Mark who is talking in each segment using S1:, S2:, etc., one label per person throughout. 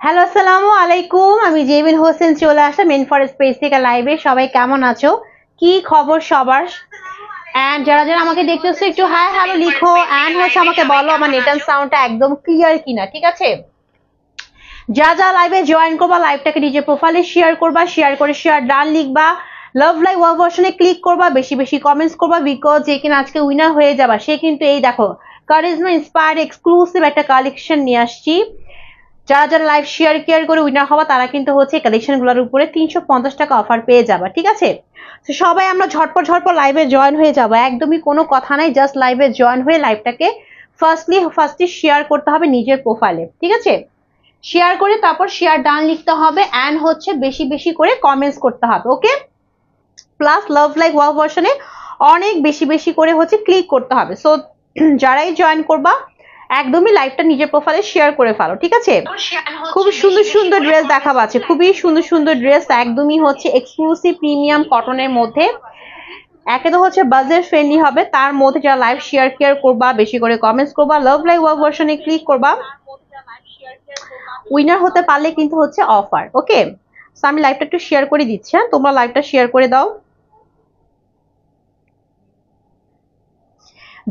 S1: Hello, আসসালামু আলাইকুম। আমি জেবিন হোসেন চলে আসলাম মেন ফরেস্ট পেজ থেকে লাইভে। সবাই কেমন আছো? কি খবর সবার? এন্ড যারা যারা আমাকে দেখতেছো একটু হাই হ্যালো লিখো এন্ড হচ্ছে আমাকে বলো আমার নেট এন্ড সাউন্ডটা একদম ক্লিয়ার কিনা, ঠিক আছে? যা যা লাইভে জয়েন করবা লাইভটাকে নিজের প্রোফাইলে শেয়ার করবা, শেয়ার করে শেয়ার ডান লিখবা, লাভ লাইক ওয়ার্ক ভার্সনে ক্লিক করবা, বেশি বেশি কমেন্টস করবা, বিকজ যে কিনা আজকে উইনার হয়ে যাবা সে কিন্তু এই দেখো কারিজমা ইন্সপায়ার্ড এক্সক্লুসিভ একটা কালেকশন নিয়ে আসছি। যারা যারা লাইভ শেয়ার কেয়ার করে উইনার হওয়া তারা কিন্তু হচ্ছে কালেকশন গুলোর উপরে 350 টাকা অফার পেয়ে যাবা, ঠিক আছে? তো সবাই আমরা ঝটপট ঝটপট লাইভে জয়েন হয়ে যাবো, একদমই কোনো কথা নাই, জাস্ট লাইভে জয়েন হয়ে লাইভটাকে ফার্স্টলি শেয়ার করতে হবে নিজের প্রোফাইলে, ঠিক আছে? শেয়ার করে তারপর শেয়ার ডান লিখতে হবে এন্ড হচ্ছে বেশি বেশি করে কমেন্টস করতে হবে, ওকে? প্লাস লাভ লাইক ওয়াও ভার্সনে অনেক বেশি বেশি করে হচ্ছে ক্লিক করতে হবে। সো যারাই জয়েন করবা একদমই লাইভটা নিজের প্রোফাইলে শেয়ার করে ফেলো, ঠিক আছে? খুব সুন্দর সুন্দর ড্রেস দেখাবো আছে, খুবই সুন্দর সুন্দর ড্রেস, একদমই হচ্ছে এক্সক্লুসিভ প্রিমিয়াম কটনের মধ্যে। একে তো হচ্ছে বাজেট ফ্রেন্ডলি হবে, তার মধ্যে যারা লাইভ শেয়ার কেয়ার করবা, বেশি করে কমেন্টস করবা, লাভ লাইক ওয়াও ভার্সনে ক্লিক করবা, উইনার হতে পারলে কিন্তু হচ্ছে অফার, ওকে? সো আমি লাইভটা একটু শেয়ার করে দিচ্ছি, হ্যাঁ তোমরা লাইভটা শেয়ার করে দাও।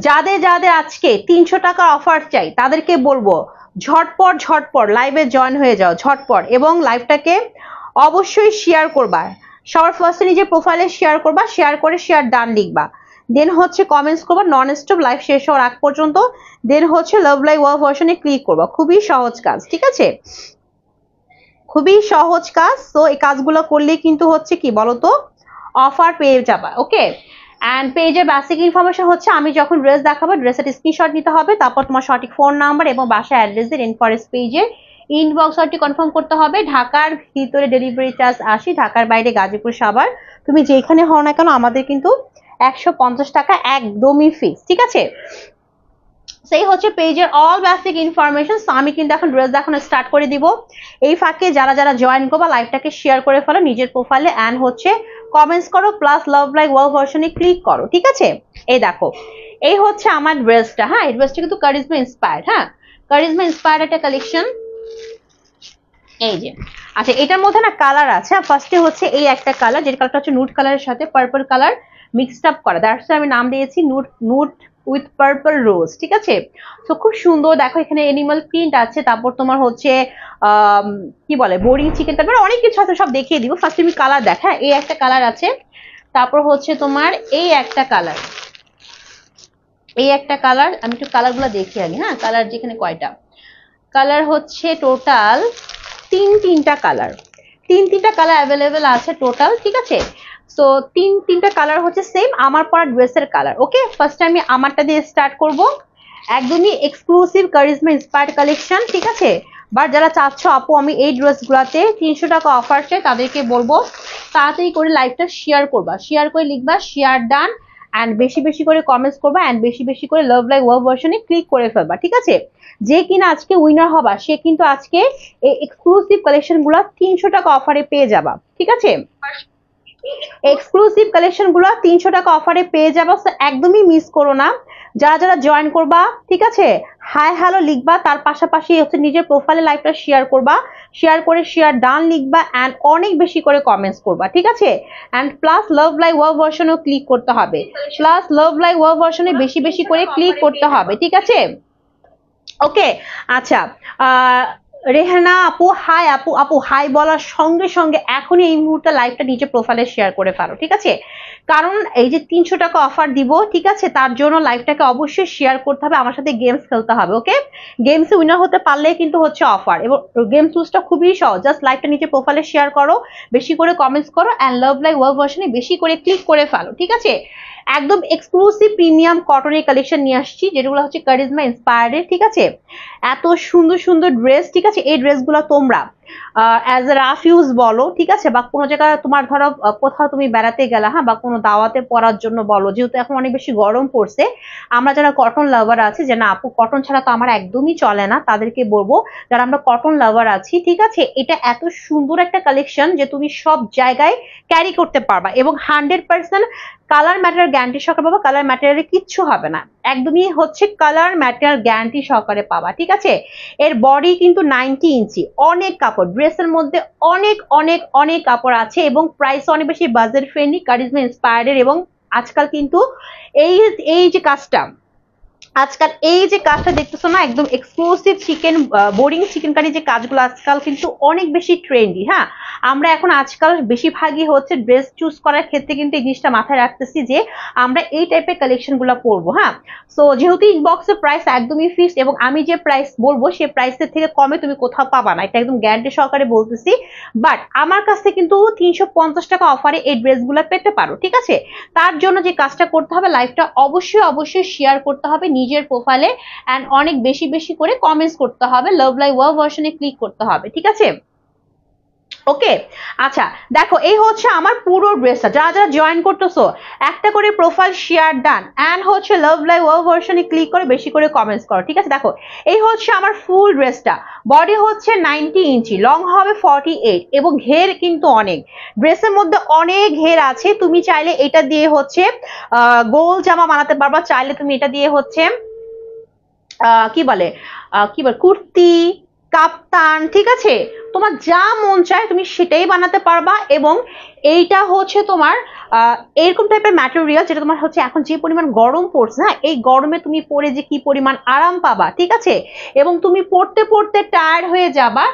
S1: যাদের যাদের আজকে 300 টাকার অফার চাই তাদেরকে বলবো ঝটপট ঝটপট লাইভে জয়েন হয়ে যাও ঝটপট, এবং লাইভটাকে অবশ্যই শেয়ার করবা। সবার ফার্স্টে নিজের প্রোফাইলে শেয়ার করবা, শেয়ার করে শেয়ার ডান লিখবা, দেন হচ্ছে কমেন্টস করবা নন স্টপ লাইভ শেষ হওয়ার আগ পর্যন্ত, দেন হচ্ছে লাভ লাইক ওয়াও ভার্সনে ক্লিক করবা। খুবই সহজ কাজ, ঠিক আছে? খুবই সহজ কাজ। তো এই কাজগুলো করলে কিন্তু হচ্ছে কি বলতো অফার পেয়ে যাবা, ওকে? অ্যান্ড পেজের বেসিক ইনফরমেশন হচ্ছে আমি যখন ড্রেস দেখাবো ড্রেসের স্ক্রিনশট নিতে হবে, তারপর তোমার সঠিক ফোন নাম্বার এবং বাসা অ্যাড্রেস দিয়ে রেন ফরেস্ট পেজের ইনবক্স অর্ডারটি কনফার্ম করতে হবে। ঢাকার ভিতরে ডেলিভারি চার্জ 80, ঢাকার বাইরে গাজীপুর সাভার তুমি যেখানে হও না কেন আমাদের কিন্তু 150 টাকা একদমই ফিক্স, ঠিক আছে? সেই হচ্ছে পেজের অল বেসিক ইনফরমেশন। আমি কিন্তু এখন ড্রেস দেখানো স্টার্ট করে দিব। এই ফাঁকে যারা যারা জয়েন করবা লাইভটাকে শেয়ার করে ফেলো নিজের প্রোফাইলে এন্ড হচ্ছে কমেন্টস করো, প্লাস লাভ লাইক ওয়াও ভার্সনে ক্লিক করো, ঠিক আছে? এই দেখো এই হচ্ছে আমার ড্রেসটা, হ্যাঁ এই ড্রেসটা কিন্তু কারিজমা ইন্সপায়ার্ড, হ্যাঁ কারিজমা ইন্সপায়ার্ড একটা কালেকশন। এই যে আচ্ছা এটার মধ্যে না কালার আছে, ফার্স্টে হচ্ছে এই একটা কালার, যে কালারটা হচ্ছে নুড কালারের সাথে পার্পল কালার মিক্সড আপ করা, দ্যাটস আমি নাম দিয়েছি নুড নুড উইথ পার্পল রোজ, ঠিক আছে? তো খুব সুন্দর দেখো এখানে এনিমাল প্রিন্ট আছে, তারপর তোমার হচ্ছে কি বলে বোরিং চিকেন, তারপর অনেক কিছু আছে, সব দেখিয়ে দিব। ফার্স্ট আমি কালার দেখা, এই একটা কালার আছে, তারপর হচ্ছে তোমার এই একটা কালার, এই একটা কালার, আমি একটু কালার গুলো দেখি আগে, হ্যাঁ কালার যেখানে কয়টা কালার হচ্ছে টোটাল তিনটা কালার, তিনটা কালার অ্যাভেলেবেল আছে টোটাল, ঠিক আছে? তো তিনটা কালার হচ্ছে সেম আমার পরা ড্রেসের কালার, ওকে? ফার্স্ট আমি আমারটা দিয়ে স্টার্ট করব, একদমই এক্সক্লুসিভ কারিজমা ইন্সপায়ার্ড কালেকশন, ঠিক আছে? বাট যারা চাচ্ছ আপু আমি এই ড্রেসগুলোতে 300 টাকা অফার চাই তাদেরকে বলবো তাড়াতাড়ি করে লাইভটা শেয়ার করবা, শেয়ার করে লিখবা শেয়ার ডান এন্ড বেশি বেশি করে কমেন্টস করবা এন্ড বেশি বেশি করে লাভ লাইক ওয়াও ভার্সনে ক্লিক করে ফেলবা, ঠিক আছে? যে কিনা আজকে উইনার হবা সে কিন্তু আজকে এই এক্সক্লুসিভ কালেকশন গুলা 300 টাকা অফারে পেয়ে যাবা, ঠিক আছে? এক্সক্লুসিভ কালেকশন গুলো 300 টাকা অফারে পেয়ে যাবা, একদমই মিস করো না। যারা যারা জয়েন করবা, ঠিক আছে, হাই হ্যালো লিখবা, তার পাশাপাশি হচ্ছে নিজের প্রোফাইলে লাইভটা শেয়ার করবা, শেয়ার করে শেয়ার ডান লিখবা এন্ড অনেক বেশি করে কমেন্টস করবা, ঠিক আছে? And plus love like wow ভার্সনেও ক্লিক করতে হবে, প্লাস লাভ লাইক ওয়াও ভার্সনে বেশি বেশি করে ক্লিক করতে হবে, ঠিক আছে? ওকে আচ্ছা রেহানা আপু হাই, আপু আপু হাই বলার সঙ্গে সঙ্গে এখনই এই মুহূর্তে লাইভটা নিজে প্রোফাইলে শেয়ার করে ফেলো, ঠিক আছে? কারণ এই যে 300 টাকা অফার দিব, ঠিক আছে, তার জন্য লাইভটাকে অবশ্যই শেয়ার করতে হবে, আমার সাথে গেমস খেলতে হবে, ওকে? গেমসে উইনার হতে পারলে কিন্তু হচ্ছে অফার, এবং গেম চুজটা খুবই সহজ, জাস্ট লাইভটা নিজে প্রোফাইলে শেয়ার করো, বেশি করে কমেন্টস করো এন্ড লাভ লাইক ওয়াও ভার্সনে বেশি করে ক্লিক করে ফেলো, ঠিক আছে? একদম এক্সক্লুসিভ প্রিমিয়াম কটনের কালেকশন নিয়ে আসছি যেগুলো হচ্ছে কারিজমা ইন্সপায়ার্ড, ঠিক আছে? এত সুন্দর সুন্দর ড্রেস, ঠিক আছে? এই ড্রেসগুলো তোমরা অ্যাজ এ রাফ ইউজ বলো, ঠিক আছে, বা কোনো জায়গায় তোমার ধরো কোথাও তুমি বেড়াতে গেলা, হ্যাঁ, বা কোনো দাওয়াতে পরার জন্য বলো, যেহেতু এখন অনেক বেশি গরম পড়ছে, আমরা যারা কটন লাভার আছি যে না আপু কটন ছাড়া তো আমার একদমই চলে না, তাদেরকে বলবো যারা আমরা কটন লাভার আছি, ঠিক আছে, এটা এত সুন্দর একটা কালেকশন যে তুমি সব জায়গায় ক্যারি করতে পারবা এবং 100% কালার ম্যাটেরিয়াল গ্যারান্টি সহকারে পাবা, কালার ম্যাটেরিয়ালে কিচ্ছু হবে না, একদমই হচ্ছে কালার ম্যাটেরিয়াল গ্যারান্টি সহকারে পাবা, ঠিক আছে। এর বডি কিন্তু 90 ইঞ্চি, অনেক কাপড়, ড্রেসের মধ্যে অনেক অনেক অনেক কাপড় আছে এবং প্রাইস অনেক বেশি বাজেট ফ্রেন্ডলি, কারিজমা ইন্সপায়ার্ড। এবং আজকাল কিন্তু এই যে কাজটা, আজকাল এই যে কাজটা দেখতেছো না, একদম exclusive chikan boring chikankari যে কাজগুলো আজকাল কিন্তু অনেক বেশি ট্রেন্ডি। হ্যাঁ, আমরা এখন আজকাল বেশিরভাগই হচ্ছে ড্রেস চুজ করার ক্ষেত্রে কিন্তু এই জিনিসটা মাথায় রাখতেছি যে আমরা এই টাইপের কালেকশন গুলো পরবো। হ্যাঁ, সো যেহেতু ইনবক্সের প্রাইস একদমই ফিক্সড এবং আমি যে প্রাইস বলবো সেই প্রাইসের থেকে কমে তুমি কোথাও পাবা না, এটা একদম গ্যারান্টি সহকারে বলতেছি। বাট আমার কাছে কিন্তু 350 টাকা অফারে এই ড্রেসগুলো পেতে পারো, ঠিক আছে। তার জন্য যে কাজটা করতে হবে, লাইভটা অবশ্যই অবশ্যই শেয়ার করতে হবে নিজের প্রোফাইলে এন্ড অনেক বেশি বেশি করে কমেন্টস করতে হবে, লাভ লাইভ ওয়াও ভার্সনে ক্লিক করতে হবে, ঠিক আছে। ওকে, আচ্ছা দেখো এই হচ্ছে আমার পুরো ড্রেসটা, যারা যারা জয়েন করতেছো একটা করে প্রোফাইল শেয়ার ডান এন্ড হচ্ছে লাভ লাইভ ওয়াও ভার্সনে ক্লিক করে বেশি করে কমেন্টস করো, ঠিক আছে। দেখো এই হচ্ছে আমার ফুল ড্রেসটা, বডি হচ্ছে 90 ইঞ্চি, লং হবে 48 এবং ঘের কিন্তু অনেক, ড্রেসের মধ্যে অনেক ঘের আছে। তুমি চাইলে এটা দিয়ে হচ্ছে গোল জামা বানাতে পারবা, চাইলে তুমি এটা দিয়ে হচ্ছে কি বলে কুর্তি, কাপ্তান, ঠিক আছে, তোমার যা মন চায় তুমি সেটাই বানাতে পারবা। এবং এইটা হচ্ছে তোমার এরকম টাইপের ম্যাটেরিয়াল যেটা তোমার হচ্ছে এখন যে পরিমাণ গরম পড়ছে না, এই গরমে তুমি পরে যে কি পরিমাণ আরাম পাবা, ঠিক আছে। এবং তুমি পড়তে পড়তে টায়ার্ড হয়ে যাবা,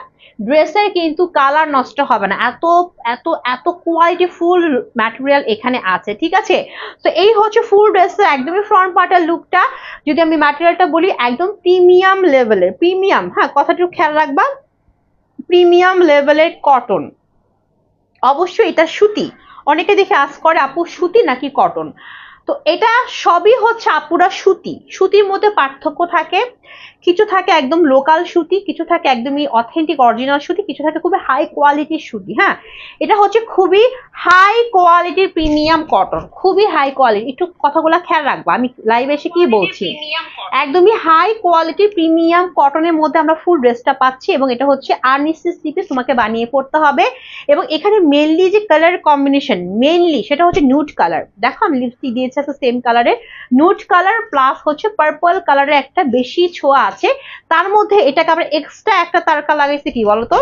S1: ড্রেসের কিন্তু কালার নষ্ট হবে না, এত এত এত কোয়ালিটি ফুল ম্যাটেরিয়াল এখানে আছে, ঠিক আছে। তো এই হচ্ছে ফুল ড্রেসের একদমই ফ্রন্ট পার্টের লুকটা। যদি আমি ম্যাটেরিয়ালটা বলি, একদম প্রিমিয়াম লেভেলের, প্রিমিয়াম, হ্যাঁ কথাটা খেয়াল রাখবা, প্রিমিয়াম লেভেলের কটন, অবশ্যই এটা সুতি। অনেকে দেখে আস করে আপু সুতি নাকি কটন, তো এটা সবই হচ্ছে আপুরা সুতি। সুতির মধ্যে পার্থক্য থাকে, কিছু থাকে একদম লোকাল সুতি, কিছু থাকে একদমই অথেন্টিক অরিজিনাল সুতি, কিছু থাকে খুবই হাই কোয়ালিটির সুতি। হ্যাঁ, এটা হচ্ছে খুবই হাই কোয়ালিটির প্রিমিয়াম কটন, খুবই হাই কোয়ালিটি, একটু কথাগুলো খেয়াল রাখবা আমি লাইভে এসে কি বলছি। একদমই হাই কোয়ালিটির প্রিমিয়াম কটনের মধ্যে আমরা ফুল ড্রেসটা পাচ্ছি এবং এটা হচ্ছে আর্নিসি স্লিপে তোমাকে বানিয়ে পড়তে হবে। এবং এখানে মেনলি যে কালার কম্বিনেশন মেনলি সেটা হচ্ছে নুড কালার, দেখো আমি লিপস্টিক দিয়েছি আছে সেম কালারের, নুড কালার প্লাস হচ্ছে পার্পল কালারের একটা বেশি ছোঁয়া আছে, তার মধ্যে এটাকে আমরা এক্সট্রা একটা তারকা লাগাইছি কি বলতো,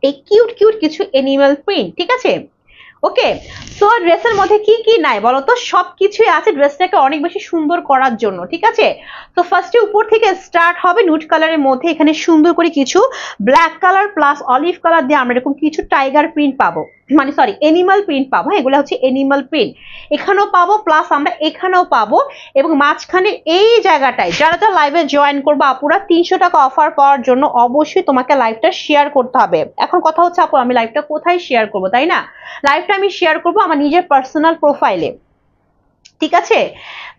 S1: এই কিউট কিউট কিছু এনিমেল প্রিন্ট, ঠিক আছে। ওকে, সো ড্রেসের মধ্যে কি কি নাই বলতো, সবকিছুই আছে ড্রেসটাকে অনেক বেশি সুন্দর করার জন্য, ঠিক আছে। তো ফার্স্টে উপর থেকে স্টার্ট হবে নুড কালারের মধ্যে, এখানে সুন্দর করে কিছু black colour plus olive colour দিয়ে আমরা এরকম কিছু টাইগার প্রিন্ট পাবো, মানে সরি এনিমাল প্রিন্ট পাবো। হ্যাঁ, এগুলো হচ্ছে এনিমাল প্রিন্ট, এখানেও পাবো প্লাস আমরা এখানেও পাবো। এবং মাঝখানে এই জায়গাটায় যারা যারা লাইভে জয়েন করবো আপুরা 300 টাকা অফার পাওয়ার জন্য অবশ্যই তোমাকে লাইভটা শেয়ার করতে হবে। এখন কথা হচ্ছে আপু আমি লাইভটা কোথায় শেয়ার করবো, তাই না? লাইভটা আমি শেয়ার করবো আমার নিজের পার্সোনাল প্রোফাইলে, ঠিক আছে।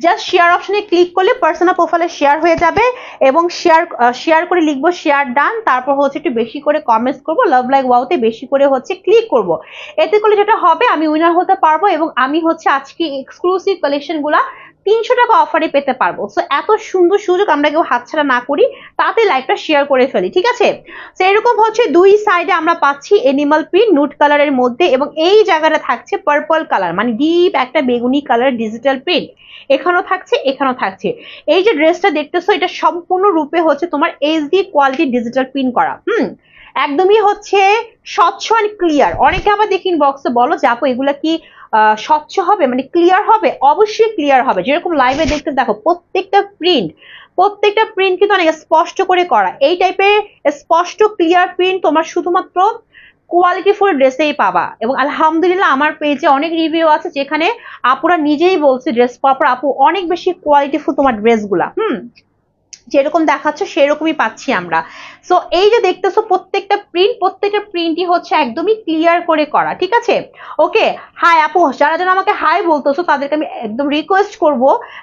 S1: জাস্ট শেয়ার অপশনে ক্লিক করলে পার্সোনাল প্রোফাইলে শেয়ার হয়ে যাবে এবং শেয়ার করে লিখবো শেয়ার ডান, তারপর হচ্ছে একটু বেশি করে কমেন্টস করবো, লাভ লাইক ওয়াওতে বেশি করে হচ্ছে ক্লিক করব। এতে করলে যেটা হবে আমি উইনার হতে পারবো এবং আমি হচ্ছে আজকে এক্সক্লুসিভ কালেকশন গুলা 300 টাকা অফারে পেতে পারবো। সো এত সুন্দর সুযোগ আমরা কেউ হাতছাড়া না করি, তাতে লাইভটা শেয়ার করে ফেলি, ঠিক আছে। তো এরকম হচ্ছে দুই সাইডে আমরা পাচ্ছি এনিমাল প্রিন্ট নুড কালারের মধ্যে এবং এই জায়গাটা থাকছে পার্পল কালার, মানে ডিপ একটা বেগুনি কালার ডিজিটাল প্রিন্ট, এখানেও থাকছে এখানেও থাকছে। এই যে ড্রেসটা দেখতেছো এটা সম্পূর্ণ রূপে হচ্ছে তোমার এইচডি কোয়ালিটি ডিজিটাল প্রিন্ট করা, একদমই হচ্ছে স্বচ্ছ আর ক্লিয়ার। অনেকে আবার দেখি ইনবক্সে বলো যে আপু এগুলা কি স্বচ্ছ হবে, মানে ক্লিয়ার হবে? অবশ্যই ক্লিয়ার হবে, যেরকম লাইভে দেখতে দেখো প্রত্যেকটা প্রিন্ট কিন্তু অনেক স্পষ্ট করে করা। এই টাইপের স্পষ্ট ক্লিয়ার প্রিন্ট তোমার শুধুমাত্র কোয়ালিটিফুল ড্রেসেই পাবা। এবং আলহামদুলিল্লাহ আমার পেজে অনেক রিভিউ আছে যেখানে আপুরা নিজেই বলছে ড্রেস পাওয়ার আপু অনেক বেশি কোয়ালিটিফুল তোমার ড্রেসগুলা, যেরকম দেখাচ্ছ সেরকমই পাচ্ছি আমরা। সো এই যে দেখতেছো প্রত্যেকটা প্রিন্টই হচ্ছে একদমই ক্লিয়ার করে করা, ঠিক আছে। ওকে, হাই আপু, যারা যারা আমাকে হাই বলতেছো তাদেরকে আমি একদম রিকোয়েস্ট করব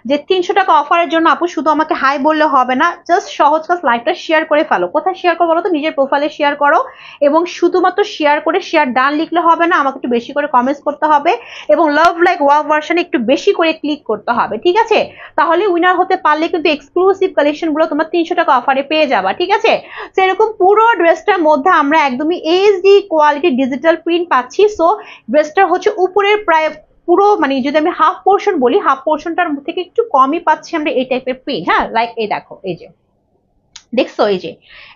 S1: যে 300 টাকা অফারের জন্য আপু শুধু আমাকে হাই বললে হবে না, জাস্ট সহজ কাজ লাইভটা শেয়ার করে ফেলো। কোথায় শেয়ার করো বলো তো? নিজের প্রোফাইলে শেয়ার করো এবং শুধুমাত্র শেয়ার করে শেয়ার ডান লিখলে হবে না, আমাকে একটু বেশি করে কমেন্টস করতে হবে এবং লাভ লাইক ওয়াও ভার্সনে একটু বেশি করে ক্লিক করতে হবে, ঠিক আছে। তাহলে উইনার হতে পারলে কিন্তু এক্সক্লুসিভ কালেকশন গুলো তোমরা 300 টাকা অফারে পেয়ে যাবা, ঠিক আছে। সেরকম পুরো ড্রেসটার মধ্যে আমরা একদমই এইচডি কোয়ালিটি ডিজিটাল প্রিন্ট পাচ্ছি। সো ড্রেসটা হচ্ছে উপরের প্রায় পুরো মানে যদি আমি হাফ পোর্শন বলি, হাফ পোর্শনটার থেকে একটু কমই পাচ্ছি আমরা এই টাইপের প্রিন্ট। হ্যাঁ, লাইক এই দেখো, এই যে দেখছো, এই যে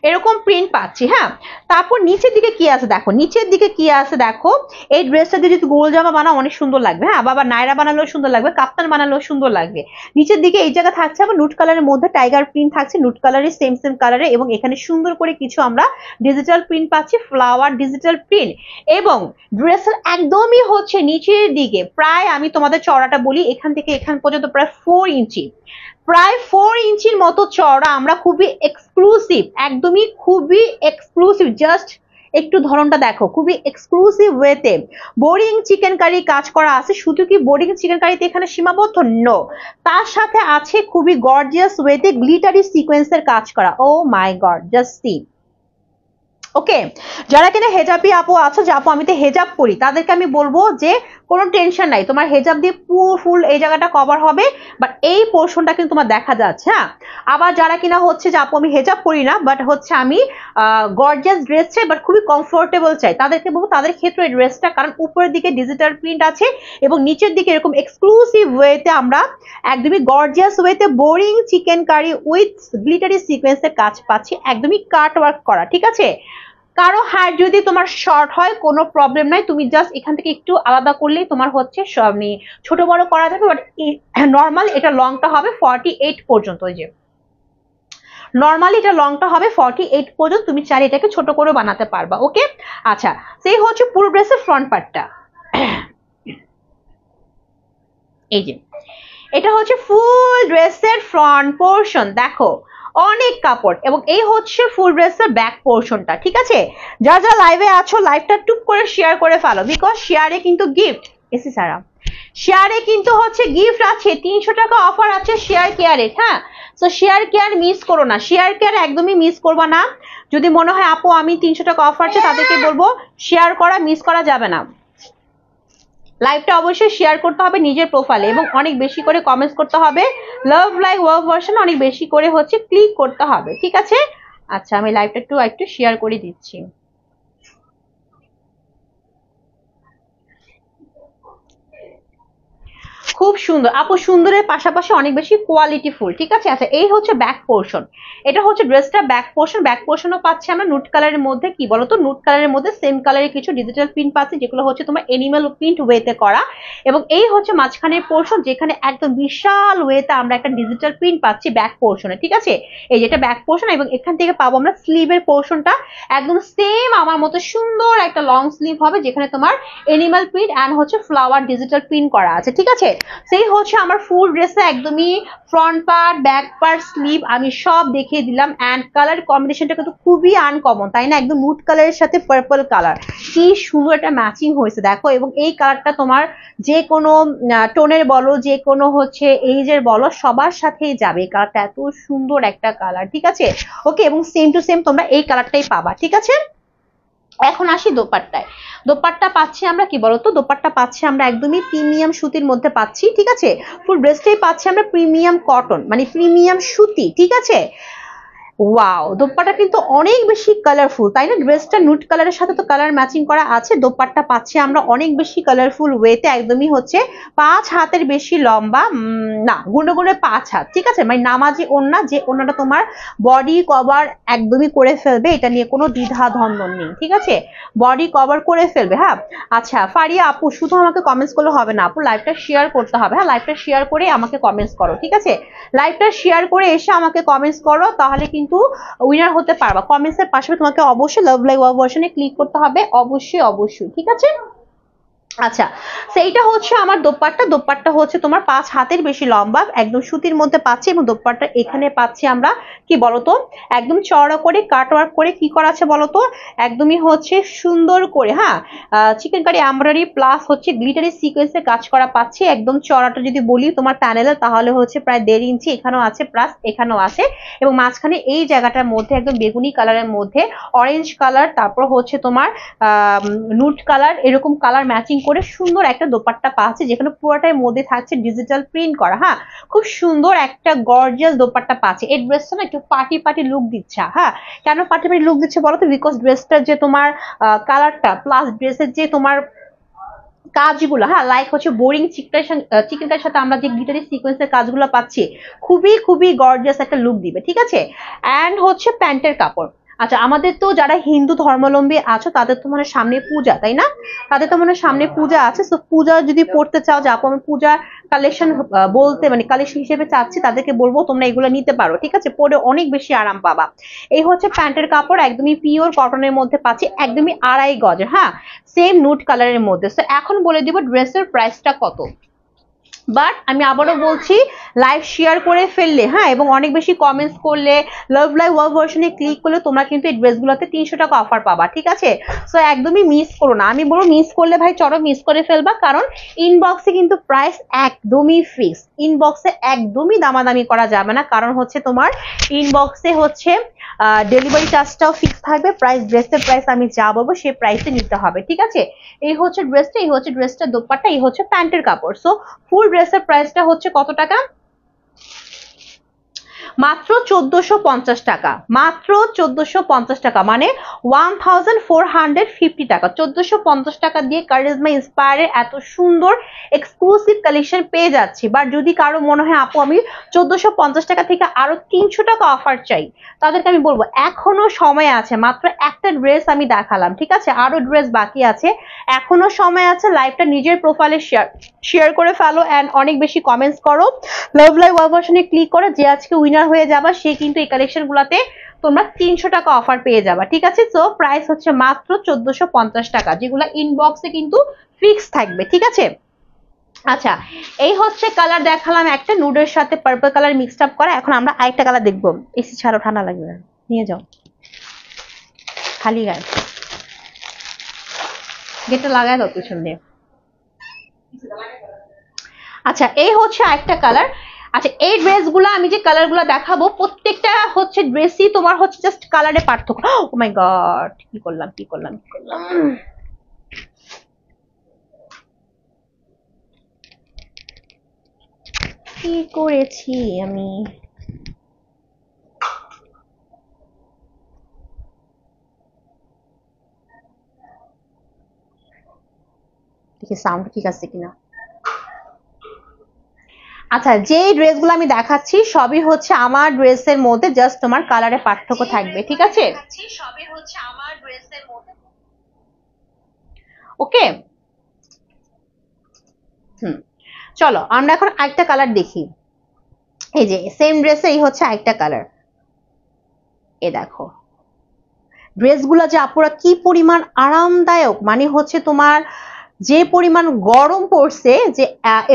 S1: এরকম প্রিন্ট পাচ্ছি। হ্যাঁ, তারপর নিচের দিকে কি আছে দেখো, নিচের দিকে কি আছে দেখো, এই ড্রেসটা দিয়ে যদি গোল জামা বানাও অনেক সুন্দর লাগবে। হ্যাঁ, বাবা নায়রা বানালেও সুন্দর লাগবে, কাপ্তান বানালেও সুন্দর লাগবে। নিচের দিকে এই জায়গা থাকছে আবার নুট কালারের মধ্যে টাইগার প্রিন্ট থাকছে, নুট কালারের সেম সেম কালারে, এবং এখানে সুন্দর করে কিছু আমরা ডিজিটাল প্রিন্ট পাচ্ছি, ফ্লাওয়ার ডিজিটাল প্রিন্ট। এবং ড্রেসের একদমই হচ্ছে নিচের দিকে প্রায়, আমি তোমাদের চওড়াটা বলি, এখান থেকে এখান পর্যন্ত প্রায় 4 ইঞ্চি, প্রায় 4 ইঞ্চির মতো চওড়া আমরা খুবই এক্সক্লুসিভ, একদমই খুবই এক্সক্লুসিভ, জাস্ট একটু ধরনটা দেখো, খুবই এক্সক্লুসিভ ওয়েতে বোরিং চিকেন কারি কাজ করা আছে। শুধু কি বোরিং চিকেন কারিতে এখানে সীমাবদ্ধ? নো, তার সাথে আছে খুবই গর্জিয়াস ওয়েতে গ্লিটারি সিকোয়েন্সের কাজ করা। ও মাই গড, জাস্ট সি। ওকে, যারা কিনা হেজাবি আপু আছো, যে আপু আমি তো হেজাব করি, তাদেরকে আমি বলবো যে কোনো টেনশন নাই, তোমার হেজাব দিয়ে ফুল এই জায়গাটা কভার হবে, বাট এই পোর্শনটা কিন্তু তোমার দেখা যাচ্ছে। হ্যাঁ, আবার যারা কিনা হচ্ছে যে আপু আমি হেজাব করি না, বাট হচ্ছে আমি গর্জিয়াস ড্রেস চাই, বাট খুবই কমফোর্টেবল চাই, তাদেরকে বলবো তাদের ক্ষেত্রে এই ড্রেসটা, কারণ উপরের দিকে ডিজিটাল প্রিন্ট আছে এবং নিচের দিকে এরকম এক্সক্লুসিভ ওয়েতে আমরা একদমই গর্জিয়াস ওয়েতে boring chikankari with glittery সিকোয়েন্সের কাজ পাচ্ছি, একদমই কাট ওয়ার্ক করা। ঠিক আছে, কারো হাইট যদি তোমার শর্ট হয় কোনো প্রবলেম নাই, তুমি জাস্ট এখান থেকে একটু আলাদা করলেই তোমার হচ্ছে ছোট বড় করা যাবে, বাট নর্মাল এটা লংটা হবে 48 পর্যন্ত। ওই যে নর্মালি এটা লংটা হবে 48 পর্যন্ত, তুমি চাইলে এটাকে ছোট করে বানাতে পারবা। ওকে, আচ্ছা, সেই হচ্ছে পুরো ড্রেসের ফ্রন্ট পার্টটা। এই যে এটা হচ্ছে ফুল ড্রেসের ফ্রন্ট পোর্শন, দেখো অনেক কাপড়, এবং এই হচ্ছে ফুল ড্রেসের ব্যাক পোর্শনটা। ঠিক আছে, যা যা লাইভে আছো লাইভটা টুক করে শেয়ার করে ফেলো, বিকজ শেয়ারে কিন্তু গিফট এসি সারা, শেয়ারে কিন্তু হচ্ছে গিফট আছে, 300 টাকা অফার আছে শেয়ার কেয়ারে। হ্যাঁ, তো শেয়ার কেয়ার মিস করো না, শেয়ার কেয়ার একদমই মিস করবা না। যদি মনে হয় আপু আমি 300 টাকা অফার আছে, তাদেরকে বলবো শেয়ার করা মিস করা যাবে না। লাইভটা অবশ্যই শেয়ার করতে হবে নিজের প্রোফাইলে, এবং অনেক বেশি করে কমেন্টস করতে হবে, লাভ লাইক ওয়ার্ক ভার্সন অনেক বেশি করে হচ্ছে ক্লিক করতে হবে। ঠিক আছে, আচ্ছা আমি লাইভটা একটু শেয়ার করে দিচ্ছি। খুব সুন্দর আপু, সুন্দরের পাশাপাশি অনেক বেশি কোয়ালিটি ফুল। ঠিক আছে, আচ্ছা এই হচ্ছে ব্যাক পোর্শন, এটা হচ্ছে ড্রেসটা ব্যাক পোর্শন। ব্যাক পোর্শনও পাচ্ছি আমরা নুট কালারের মধ্যে, কি বলতো নুট কালারের মধ্যে সেম কালারের কিছু ডিজিটাল প্রিন্ট পাচ্ছি, যেগুলো হচ্ছে তোমার এনিমেল প্রিন্ট ওয়েতে করা, এবং এই হচ্ছে মাঝখানের পোর্শন, যেখানে একদম বিশাল ওয়েতে আমরা একটা ডিজিটাল প্রিন্ট পাচ্ছি ব্যাক পোর্শনে। ঠিক আছে, এই যেটা ব্যাক পোর্শন, এবং এখান থেকে পাবো আমরা স্লিভের পোর্শনটা, একদম সেম আমার মতো সুন্দর একটা লং স্লিভ হবে, যেখানে তোমার এনিমেল প্রিন্ট অ্যান্ড হচ্ছে ফ্লাওয়ার ডিজিটাল প্রিন্ট করা আছে। ঠিক আছে, সেই হচ্ছে আমার ফুল ড্রেসে একদমই front part, back part, sleeve আমি সব দেখিয়ে দিলাম। অ্যান্ড কালার কম্বিনেশনটা কিন্তু খুবই আনকমন, তাই না? একদম নুট কালারের সাথে পার্পল কালার, কি সুন্দর একটা ম্যাচিং হয়েছে দেখো। এবং এই কালারটা তোমার যে কোনো টোনের বলো, যে কোনো হচ্ছে এইজের বলো, সবার সাথেই যাবে। এই কালারটা এত সুন্দর একটা কালার। ঠিক আছে, ওকে, এবং সেম টু সেম তোমরা এই কালারটাই পাবা। ঠিক আছে, এখন আসি দোপাট্টায়। দোপাট্টা পাচ্ছি আমরা কি বলতো, দোপাট্টা পাচ্ছি আমরা একদমই প্রিমিয়াম সুতির মধ্যে পাচ্ছি। ঠিক আছে, ফুল ড্রেসটাই পাচ্ছি আমরা প্রিমিয়াম কটন, মানে প্রিমিয়াম সুতি। ঠিক আছে, ওয়াও, দোপাট্টা কিন্তু অনেক বেশি কালারফুল, তাই না? ড্রেসটা নুট কালারের সাথে তো কালার ম্যাচিং করা আছে। দোপাট্টা পাচ্ছি আমরা অনেক বেশি কালারফুল ওয়েতে, একদমই হচ্ছে 5 হাতের বেশি লম্বা, না গুনে গুনে 5 হাত। ঠিক আছে, মানে নামাজি ওড়না, যে ওড়নাটা তোমার বডি কভার একদমই করে ফেলবে, এটা নিয়ে কোনো দ্বিধা দ্বন্দ্ব নেই। ঠিক আছে, বডি কভার করে ফেলবে। হ্যাঁ, আচ্ছা ফারিয়া আপু, শুধু আমাকে কমেন্টস করলে হবে না আপু, লাইভটা শেয়ার করতে হবে। হ্যাঁ, লাইভটা শেয়ার করে আমাকে কমেন্টস করো। ঠিক আছে, লাইভটা শেয়ার করে এসে আমাকে কমেন্টস করো, তাহলে কিন্তু উইনার হতে পারবা। কমেন্টস এর পাশে তোমাকে অবশ্যই লাভ লাইক ওয়ার্ক ভার্সনে ক্লিক করতে হবে, অবশ্যই। ঠিক আছে, আচ্ছা সেইটা হচ্ছে আমার দোপাট্টা। দোপাট্টা হচ্ছে তোমার 5 হাতের বেশি লম্বা, একদম সুতির মধ্যে পাচ্ছি, এবং দোপাট্টা এখানে পাচ্ছি আমরা কি বলতো একদম চওড়া করে কাট ওয়ার্ক করে কি করা আছে বলতো, একদমই হচ্ছে সুন্দর করে, হ্যাঁ চিকেন কারি এমব্রয়ডারি প্লাস হচ্ছে গ্লিটারি সিকোয়েন্সে কাজ করা পাচ্ছি। একদম চওড়াটা যদি বলি তোমার প্যানেলে, তাহলে হচ্ছে প্রায় 1.5 ইঞ্চি এখানেও আছে, প্লাস এখানেও আছে, এবং মাঝখানে এই জায়গাটার মধ্যে একদম বেগুনি কালারের মধ্যে অরেঞ্জ কালার, তারপর হচ্ছে তোমার নুট কালার, এরকম কালার ম্যাচিং করে সুন্দর একটা দোপাট্টা পাচ্ছে, যেখানে পুরোটার মধ্যে থাকছে ডিজিটাল প্রিন্ট করা। হ্যাঁ, খুব সুন্দর একটা গর্জিয়াস দোপাট্টা পাচ্ছে। এই ড্রেসটা না একটু পার্টি লুক দিচ্ছে। হ্যাঁ, কেন পার্টি লুক দিচ্ছে বলো তো, বিকজ ড্রেসটার যে তোমার কালারটা প্লাস ড্রেসের যে তোমার কাজগুলো, হ্যাঁ, লাইক হচ্ছে বোরিং চিকেনটার সাথে আমরা যে গ্লিটারি সিকোয়েন্সের কাজগুলো পাচ্ছি, খুবই খুবই গর্জিয়াস একটা লুক দিবে, ঠিক আছে। অ্যান্ড হচ্ছে প্যান্টের কাপড়। আচ্ছা, আমাদের তো যারা হিন্দু ধর্মাবলম্বী আছো তাদের তো মানে সামনে পূজা, তাই না? তাদের তো মানে সামনে পূজা আছে, তো পূজা যদি পড়তে চাও যে আপু আমি পূজা কালেকশন বলতে মানে কালেকশন হিসেবে চাচ্ছি, তাদেরকে বলবো তোমরা এগুলো নিতে পারো, ঠিক আছে, পরে অনেক বেশি আরাম পাবা। এই হচ্ছে প্যান্টের কাপড়, একদমই পিওর কটনের মধ্যে পাচ্ছি, একদমই 2.5 গজ, হ্যাঁ, সেম নুড কালারের মধ্যে। তো এখন বলে দিব ড্রেসের প্রাইসটা কত। বাট আমি আবারও বলছি, লাইভ শেয়ার করে ফেললে, হ্যাঁ, এবং অনেক বেশি কমেন্টস করলে, লাভ লাইভ ওয়ার্ক ভার্সনে ক্লিক করলে তোমরা কিন্তু এই ড্রেসগুলোতে 300 টাকা অফার পাবা, ঠিক আছে। সো একদমই মিস করো না, আমি বলবো মিস করলে ভাই চলো মিস করে ফেলবা, কারণ ইনবক্সে কিন্তু প্রাইস একদমই ফিক্স, ইনবক্সে একদমই দামাদামি করা যাবে না, কারণ হচ্ছে তোমার ইনবক্সে হচ্ছে ডেলিভারি চার্জটাও ফিক্স থাকবে, প্রাইস ড্রেসের প্রাইস আমি যা বলবো সেই প্রাইসে নিতে হবে, ঠিক আছে। এই হচ্ছে ড্রেসটা, এই হচ্ছে ড্রেসটা দোপাট্টা, এই হচ্ছে প্যান্টের কাপড়। সো ফুল ড্রেসের প্রাইসটা হচ্ছে কত টাকা? মাত্র 1450 টাকা, মাত্র 1450 টাকা, মানে 1450 টাকা। 1450 টাকা দিয়ে কারিজমা ইন্সপায়ারের এত সুন্দর এক্সক্লুসিভ কালেকশন পেয়ে যাচ্ছি। বাট যদি কারো মনে হয় আপু আমি 1450 টাকা থেকে আরো 300 টাকা অফার চাই, তাদেরকে আমি বলবো এখনো সময় আছে, মাত্র একটা ড্রেস আমি দেখালাম, ঠিক আছে, আরো ড্রেস বাকি আছে, এখনো সময় আছে। লাইভটা নিজের প্রোফাইলে শেয়ার করে ফেলো এন্ড অনেক বেশি কমেন্টস করো, লাভ লাইভ ওয়ার্ক ভার্সনে ক্লিক করো, যে আজকে উইনার হয়ে যাবা সে কিন্তু এই কালেকশন গুলাতে তোমরা 300 টাকা অফার পেয়ে যাবা, ঠিক আছে। সো প্রাইস হচ্ছে মাত্র 1450 টাকা, যেগুলো ইনবক্সে কিন্তু ফিক্স থাকবে, ঠিক আছে। আচ্ছা, এই হচ্ছে কালার দেখালাম, একটা নুডের সাথে পার্পল কালার মিক্সড আপ করা। এখন আমরা আরেকটা কালার দেখবো। এসি ছাড়ো, ঠান্ডা লাগবে, নিয়ে যাও খালি গায়ে, গেটটা লাগায় দাও পিছন দিয়ে। আচ্ছা, এই হচ্ছে আরেকটা কালার। আচ্ছা, এই ড্রেসগুলো আমি যে কালারগুলো দেখাবো প্রত্যেকটা হচ্ছে ড্রেসই তোমার হচ্ছে জাস্ট কালারে পার্থক্য। ও মাই গড, কি করলাম কি করলাম কি করলাম, কি করেছি আমি। দেখি সাউন্ড ঠিক আছে কিনা। আচ্ছা, যে ড্রেসগুলো আমি দেখাচ্ছি সবই হচ্ছে আমার ড্রেসের মধ্যে, জাস্ট তোমার কালারে পার্থক্য থাকবে, ঠিক আছে। সবই হচ্ছে আমার ড্রেসের মধ্যে, ওকে। চলো আমরা এখন আরেকটা কালার দেখি। এই যে সেম ড্রেসে এই হচ্ছে আরেকটা কালার, এ দেখো ড্রেসগুলো যে আপুরা কি পরিমাণ আরামদায়ক, মানে হচ্ছে তোমার যে পরিমাণ গরম পড়ছে যে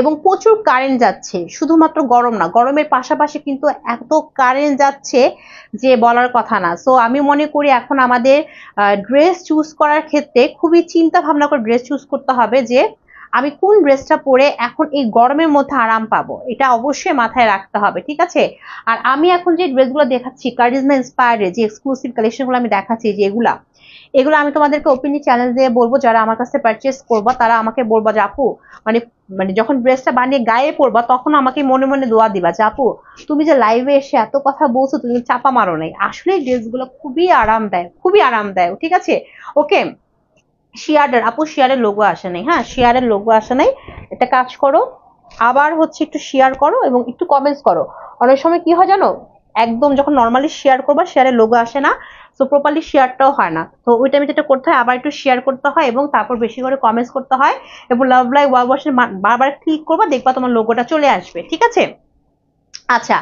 S1: এবং প্রচুর কারেন্ট যাচ্ছে, শুধুমাত্র গরম না, গরমের পাশাপাশি কিন্তু এত কারেন্ট যাচ্ছে যে বলার কথা না। সো আমি মনে করি এখন আমাদের ড্রেস চুজ করার ক্ষেত্রে খুবই চিন্তা ভাবনা করে ড্রেস চুজ করতে হবে, যে আমি কোন ড্রেসটা পরে এখন এই গরমের মধ্যে আরাম পাবো, এটা অবশ্যই মাথায় রাখতে হবে, ঠিক আছে। আর আমি এখন যে ড্রেসগুলো দেখাচ্ছি কারিজমা ইন্সপায়ার্ড যে এক্সক্লুসিভ কালেকশনগুলো আমি দেখাচ্ছি, যে এগুলো আমি তোমাদেরকে ওপেনলি চ্যালেঞ্জ দিয়ে বলবো, যারা আমার কাছে পারচেস করবা তারা আমাকে বলবা যে আপু মানে মানে যখন ড্রেসটা বানিয়ে গায়ে পরবা তখন আমাকে মনে মনে দোয়া দিবা যে আপু তুমি যে লাইভে এসে এত কথা বলছো, তুমি চাপা মারো নাই, আসলে ড্রেসগুলো খুবই আরামদায়ক, খুবই আরামদায়ক, ঠিক আছে। ওকে, শেয়ারের আপু শেয়ারের লোগো আসে নাই, হ্যাঁ শেয়ারের লোগো আসে নাই, একটা কাজ করো, আবার হচ্ছে একটু শেয়ার করো এবং একটু কমেন্টস করো। অনেক সময় কি হয় জানো, একদম যখন নর্মালি শেয়ার করবা শেয়ারের লোগো আসে না, তো প্রপারলি শেয়ারটাও হয় না, তো ওই টাইমে যেটা করতে হয় আবার একটু শেয়ার করতে হয় এবং তারপর বেশি করে কমেন্টস করতে হয় এবং লাভ লাইভ ওয়ার্ক ভার্সনে বারবার ক্লিক করবা, দেখবা তোমার লোগোটা চলে আসবে, ঠিক আছে। আচ্ছা,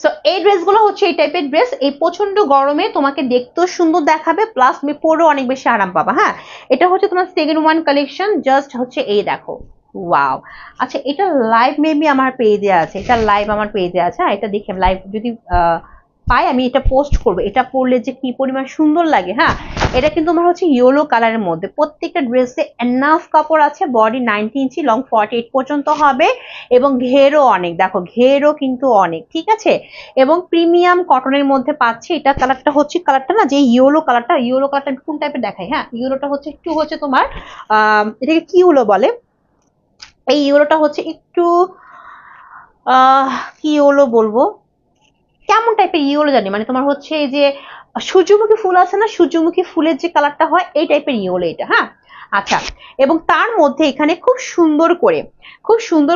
S1: সো এই ড্রেসগুলো হচ্ছে এই টাইপের ড্রেস, এই প্রচন্ড গরমে তোমাকে দেখতেও সুন্দর দেখাবে, প্লাস তুমি পরেও অনেক বেশি আরাম পাবা। হ্যাঁ, এটা হচ্ছে তোমার সেকেন্ড ওয়ান কালেকশন, জাস্ট হচ্ছে এই দেখো, ওয়াও। আচ্ছা, এটা লাইভ মেবি আমার পেজে আছে, এটা লাইভ আমার পেজে আছে, এটা দেখে লাইভ যদি পাই আমি এটা পোস্ট করবো, এটা পরলে যে কি পরিমাণ সুন্দর লাগে। হ্যাঁ, এটা কিন্তু আমার হচ্ছে ইয়েলো কালারের মধ্যে, প্রত্যেকটা ড্রেসে এনাফ কাপড় আছে, বডি 90 ইঞ্চি, লং 48 পর্যন্ত হবে এবং ঘেরও অনেক, দেখো ঘেরও কিন্তু অনেক, ঠিক আছে। এবং প্রিমিয়াম কটনের মধ্যে পাচ্ছি, এটা কালারটা হচ্ছে কালারটা না যে ইয়েলো কালারটা, ইয়েলো কালারটা কোন টাইপের দেখাই, হ্যাঁ ইয়েলোটা হচ্ছে একটু হচ্ছে তোমার এটাকে কি ইয়েলো বলে, এই ইয়েলোটা হচ্ছে একটু কি ইয়েলো বলবো, কেমন টাইপের ইয়েলো জানি, মানে তোমার হচ্ছে এই যে সূর্যমুখী ফুল আছে না, সূর্যমুখী ফুলের যে কালারটা হয় এই টাইপের ইয়েলো এটা। হ্যাঁ, আচ্ছা, এবং তার মধ্যে এখানে খুব সুন্দর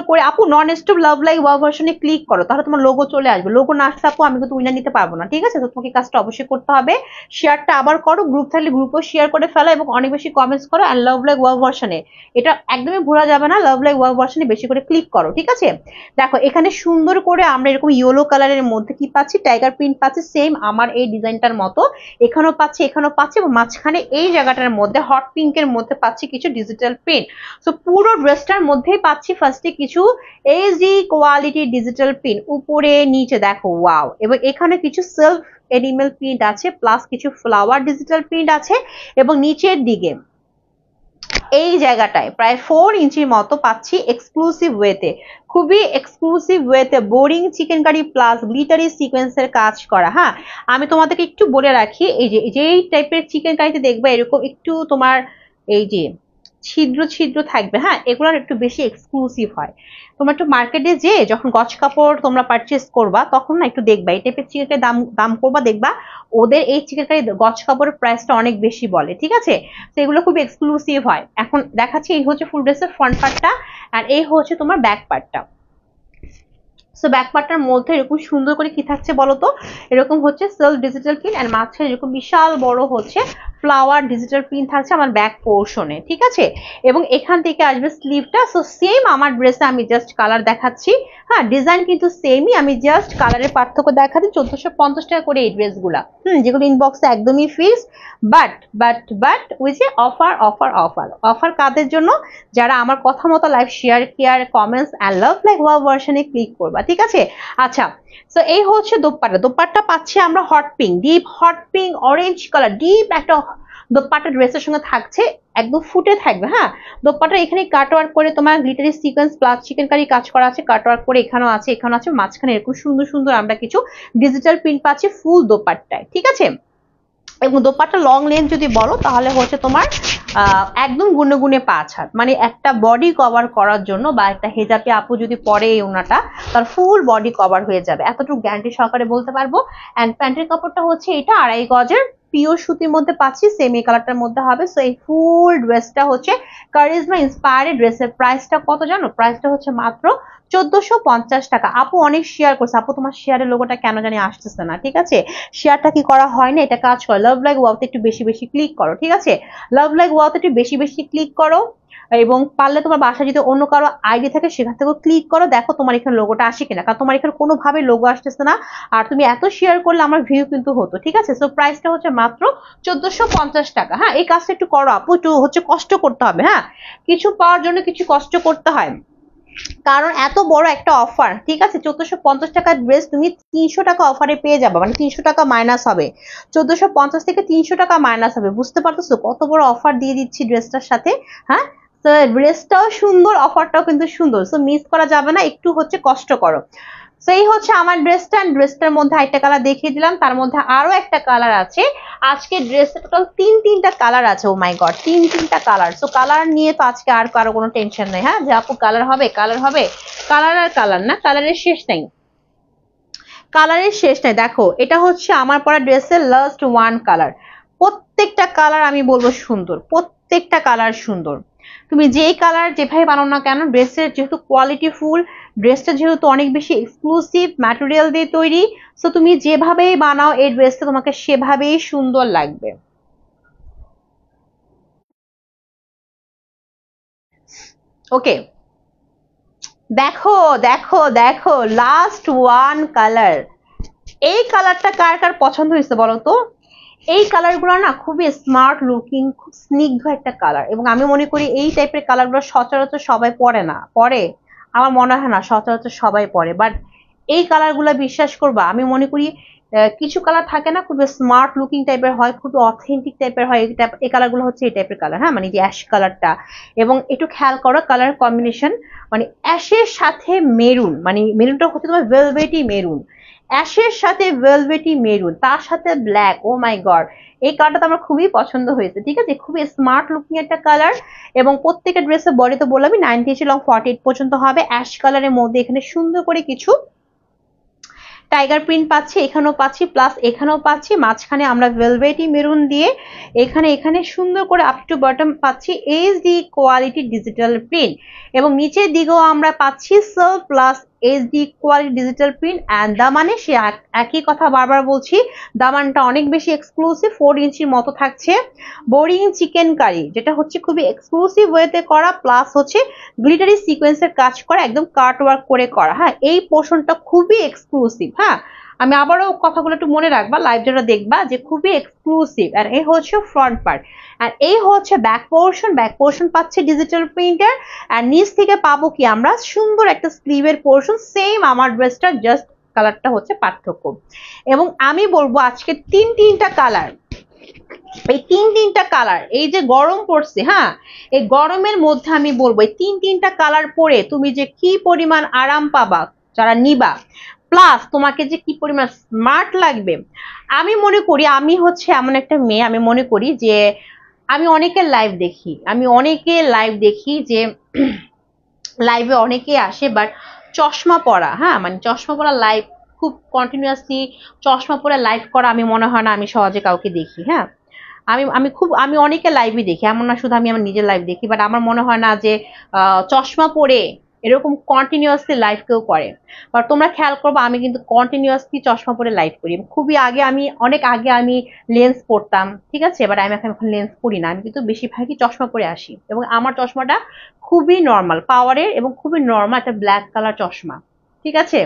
S1: করে আপু non stop love like wow ভার্সনে ক্লিক করো, তাহলে তোমার লোগো চলে আসবে। লোগো না আসলে আপু আমি কিন্তু উইনার নিতে পারবো না, ঠিক আছে? তো তোমাকে কাজটা অবশ্যই করতে হবে। শেয়ারটা আবার করো, গ্রুপ থাকলে গ্রুপও শেয়ার করে ফেলো এবং অনেক বেশি কমেন্টস করো। অ্যান্ড লাভ লাইক ওয়াও ভার্সনে, এটা একদমই ভোলা যাবে না, লাভ লাইক ওয়াও ভার্সনে বেশি করে ক্লিক করো, ঠিক আছে? দেখো এখানে সুন্দর করে আমরা এরকম ইয়েলো কালারের মধ্যে কি পাচ্ছি, টাইগার প্রিন্ট পাচ্ছি, সেম আমার এই ডিজাইনটার মতো এখানেও পাচ্ছি এবং মাঝখানে এই জায়গাটার মধ্যে হট পিঙ্কের মধ্যে পাচ্ছি কিছু ডিজিটাল প্রিন্ট। সো পুরো ড্রেসটার মধ্যেই পাচ্ছি ফার্স্টে কিছু এইচডি কোয়ালিটি ডিজিটাল প্রিন্ট, উপরে নিচে দেখো ওয়াও। এবং এখানে কিছু সেলফ এনিমেল প্রিন্ট আছে, প্লাস কিছু ফ্লাওয়ার ডিজিটাল প্রিন্ট আছে, এবং নিচের দিকে এই জায়গাটায় প্রায় 4 ইঞ্চির মতো পাচ্ছি এক্সক্লুসিভ ওয়েতে, খুবই এক্সক্লুসিভ ওয়েতে boring chikankari plus glittery সিকোয়েন্সের কাজ করা। হ্যাঁ, আমি তোমাদেরকে একটু বলে রাখি, এই টাইপের চিকেন কারিতে দেখবে এরকম একটু তোমার এই যে ছিদ্র ছিদ্র থাকবে। হ্যাঁ, এগুলোর একটু বেশি এক্সক্লুসিভ হয়। তোমরা একটু মার্কেটে যে যখন গজ কাপড় তোমরা পারচেস করবা তখন না একটু দেখবা এই টাইপের চিকেন কারি দাম করবা, দেখবা ওদের এই চিকেন কারি গজ কাপড়ের প্রাইসটা অনেক বেশি বলে, ঠিক আছে? তো এগুলো খুব এক্সক্লুসিভ হয়। এখন দেখাচ্ছি, এই হচ্ছে ফুল ড্রেসের ফ্রন্ট পার্টটা আর এই হচ্ছে তোমার ব্যাক পার্টটা। সো ব্যাক পার্টটার মধ্যে এরকম সুন্দর করে কি থাকছে বলতো, এরকম হচ্ছে সেলফ ডিজিটাল প্রিন্ট এন্ড মাঝখানে এরকম বিশাল বড় হচ্ছে ফ্লাওয়ার ডিজিটাল প্রিন্ট থাকছে আমার ব্যাক পোর্শনে, ঠিক আছে? এবং এখান থেকে আসবে স্লিভটা। সো সেম আমার ড্রেসে আমি জাস্ট কালার দেখাচ্ছি। হ্যাঁ, ডিজাইন কিন্তু সেমই, আমি জাস্ট কালারের পার্থক্য দেখাচ্ছি। 1450 টাকা করে এই ড্রেসগুলা, যেগুলো ইনবক্সে একদমই ফিক্স। বাট ওই যে অফার কাদের জন্য? যারা আমার কথা মতো live share care comments and love like wow ভার্সনে ক্লিক করবা, ঠিক আছে? আচ্ছা, সো এই হচ্ছে দোপাট্টা পাচ্ছি আমরা hot pink, deep hot pink orange colour, deep একটা দোপাট্টা ড্রেসের সঙ্গে থাকছে, একদম ফুটে থাকবে। হ্যাঁ, দোপাট্টা এখানে কাটওয়ার্ক করে তোমার glittery sequins plus chikankari কাজ করা আছে, কাটওয়ার্ক করে এখানেও আছে মাঝখানে এরকম সুন্দর সুন্দর আমরা কিছু ডিজিটাল প্রিন্ট পাচ্ছি ফুল দোপাট্টায়, ঠিক আছে? এবং দোপাট্টা লং লেন্থ যদি বলো তাহলে হচ্ছে তোমার একদম গুনে গুনে 5 হাত, মানে একটা বডি কভার করার জন্য, বা একটা হেজাবি আপু যদি পরে এই ওনাটা তার ফুল বডি কভার হয়ে যাবে, এতটুকু গ্যারান্টি সহকারে বলতে পারবো। এন্ড প্যান্টের কাপড়টা হচ্ছে এটা 2.5 গজের পিওর সুতির মধ্যে পাচ্ছি, সেমি কালারটার মধ্যে হবে। সো এই ফুল ড্রেসটা হচ্ছে কারিজমা ইন্সপায়ার্ড। ড্রেসের প্রাইসটা কত জানো? প্রাইসটা হচ্ছে মাত্র 1450 টাকা। আপু অনেক শেয়ার করছে, আপু তোমার শেয়ারের লোগোটা কেন জানি আসতেছে না, ঠিক আছে? শেয়ারটা কি করা হয় না? এটা কাজ করো, লাভ লাইক ওয়াওতে একটু বেশি বেশি ক্লিক করো, ঠিক আছে? লাভ লাইক ওয়াওতে একটু বেশি বেশি ক্লিক করো, এবং পারলে তোমার বাসায় যদি অন্য কারো আইডি থাকে সেখান থেকেও ক্লিক করো, দেখো তোমার এখানে লোগোটা আসে কিনা, কারণ তোমার এখানে কোনোভাবে লোগো আসতেছে না। আর তুমি এত শেয়ার করলে আমার ভিউ কিন্তু হতো, ঠিক আছে? সো প্রাইসটা হচ্ছে মাত্র 1450 টাকা। হ্যাঁ, এই কাজটা একটু করো আপু, একটু হচ্ছে কষ্ট করতে হবে। হ্যাঁ, কিছু পাওয়ার জন্য কিছু কষ্ট করতে হয়, কারণ এত বড় একটা অফার, ঠিক আছে? 1450 টাকার ড্রেস তুমি 300 টাকা অফারে পেয়ে যাবে, মানে 300 টাকা মাইনাস হবে, 1450 থেকে 300 টাকা মাইনাস হবে। বুঝতে পারতেছো কত বড় অফার দিয়ে দিচ্ছি ড্রেসটার সাথে? হ্যাঁ, তো ড্রেসটাও সুন্দর, অফারটাও কিন্তু সুন্দর, সো মিস করা যাবে না, একটু হচ্ছে কষ্ট করো। সেই হচ্ছে আমার ড্রেসটার মধ্যে একটা কালার দেখিয়ে দিলাম, তার মধ্যে আরো একটা কালার আছে। আজকে ড্রেসে টোটাল তিনটা কালার আছে। ও মাই গড, তিনটা কালার। সো কালার নিয়ে তো আজকে আর কারো কোনো টেনশন নেই। হ্যাঁ, যে আপু কালার হবে, কালার আর কালার না, কালারের শেষ নাই। দেখো এটা হচ্ছে আমার পরা ড্রেসের লাস্ট ওয়ান কালার। প্রত্যেকটা কালার আমি বলবো সুন্দর, প্রত্যেকটা কালার সুন্দর। তুমি যেই কালার যেভাবে বানাও না কেন, ড্রেসের যেহেতু কোয়ালিটি ফুল, ড্রেসটা যেহেতু অনেক বেশি এক্সক্লুসিভ ম্যাটেরিয়াল দিয়ে তৈরি, সো তুমি যেভাবেই বানাও এই ড্রেসটা তোমাকে সেভাবেই সুন্দর লাগবে। ওকে, দেখো দেখো দেখো লাস্ট ওয়ান কালার। এই কালারটা কার কার পছন্দ হয়েছে বলো তো? এই কালার গুলো না খুবই স্মার্ট লুকিং, খুব স্নিগ্ধ একটা কালার, এবং আমি মনে করি এই টাইপের কালার গুলো সচরাচর সবাই পরে না, পরে আমার মনে হয় না সচরাচর সবাই পরে। বাট এই কালার গুলা বিশ্বাস করবা, আমি মনে করি কিছু কালার থাকে না খুব স্মার্ট লুকিং টাইপের হয়, খুব অথেন্টিক টাইপের হয়, এই কালার গুলো হচ্ছে এই টাইপের কালার। হ্যাঁ, মানে যে অ্যাশ কালারটা, এবং একটু খেয়াল করো কালার কম্বিনেশন, মানে অ্যাশের সাথে মেরুন, মানে মেরুনটা হচ্ছে তোমার ভেলভেটি মেরুন, অ্যাশের সাথে ভেলভেটি মেরুন, তার সাথে ব্ল্যাক। ও মাই গড, এই কালারটা আমার খুবই পছন্দ হয়েছে, ঠিক আছে? খুবই স্মার্ট লুকিং একটা কালার, এবং প্রত্যেকটা ড্রেসের বডি তো বললামই 90 লং 48 পর্যন্ত হবে। অ্যাশ কালারের মধ্যে এখানে সুন্দর করে কিছু টাইগার প্রিন্ট পাচ্ছি, এখানেও পাচ্ছি, প্লাস এখানেও পাচ্ছি, মাঝখানে আমরা ভেলভেটি মেরুন দিয়ে এখানে সুন্দর করে আপ টু বটম পাচ্ছি এইচডি কোয়ালিটি ডিজিটাল প্রিন্ট, এবং নিচের দিকেও আমরা পাচ্ছি silk plus HD quality digital print. And দামানে সে একই কথা বারবার বলছি, দামানটা অনেক বেশি এক্সক্লুসিভ, 4 ইঞ্চির মতো থাকছে। বোরিং চিকেন কারি, যেটা হচ্ছে খুবই এক্সক্লুসিভ ওয়েতে করা, প্লাস হচ্ছে গ্লিটারি সিকোয়েন্সের কাজ করা, একদম কাট ওয়ার্ক করে করা। হ্যাঁ, এই পোর্শনটা খুবই এক্সক্লুসিভ। হ্যাঁ, আমি আবারও কথাগুলো একটু মনে রাখবা, লাইভ যেটা দেখবা যে খুবই এক্সক্লুসিভ। আর এই হচ্ছে ফ্রন্ট পার্ট, আর এই হচ্ছে ব্যাক পোর্শন। ব্যাক পোর্শন পাচ্ছে ডিজিটাল প্রিন্টের, আর নিচ থেকে পাবো কি আমরা সুন্দর একটা স্লিভের পোর্শন, সেম আমার ড্রেসটা, জাস্ট কালারটা হচ্ছে পার্থক্য। এবং আমি বলবো আজকে তিনটা কালার, এই তিনটা কালার, এই যে গরম পড়ছে, হ্যাঁ, এই গরমের মধ্যে আমি বলবো এই তিনটা কালার পরে তুমি যে কি পরিমাণ আরাম পাবা যারা নিবা, প্লাস তোমাকে যে কি পরিমাণ স্মার্ট লাগবে। আমি মনে করি, আমি হচ্ছে এমন একটা মেয়ে, আমি মনে করি যে আমি অনেকের লাইভ দেখি যে লাইভে অনেকে আসে বাট চশমা পরা, হ্যাঁ, মানে চশমা পরা লাইভ খুব কন্টিনিউয়াসলি চশমা পরে লাইভ করা আমি মনে হয় না আমি সহজে কাউকে দেখি। হ্যাঁ, আমি অনেকে লাইভই দেখি, এমন না শুধু আমি আমার নিজের লাইভ দেখি, বাট আমার মনে হয় না যে চশমা পরে এরকম কন্টিনিউয়াসলি লাইভ কেউ করে। বাট তোমরা খেয়াল করবো আমি কিন্তু কন্টিনিউয়াসলি চশমা পরে লাইভ করি। খুবই আগে অনেক আগে আমি লেন্স পরতাম, ঠিক আছে, বাট আমি এখন লেন্স পরি না, আমি কিন্তু বেশিরভাগই চশমা পরে আসি। এবং আমার চশমাটা খুবই নর্মাল পাওয়ারের এবং খুবই নর্মাল একটা ব্ল্যাক কালার চশমা, ঠিক আছে।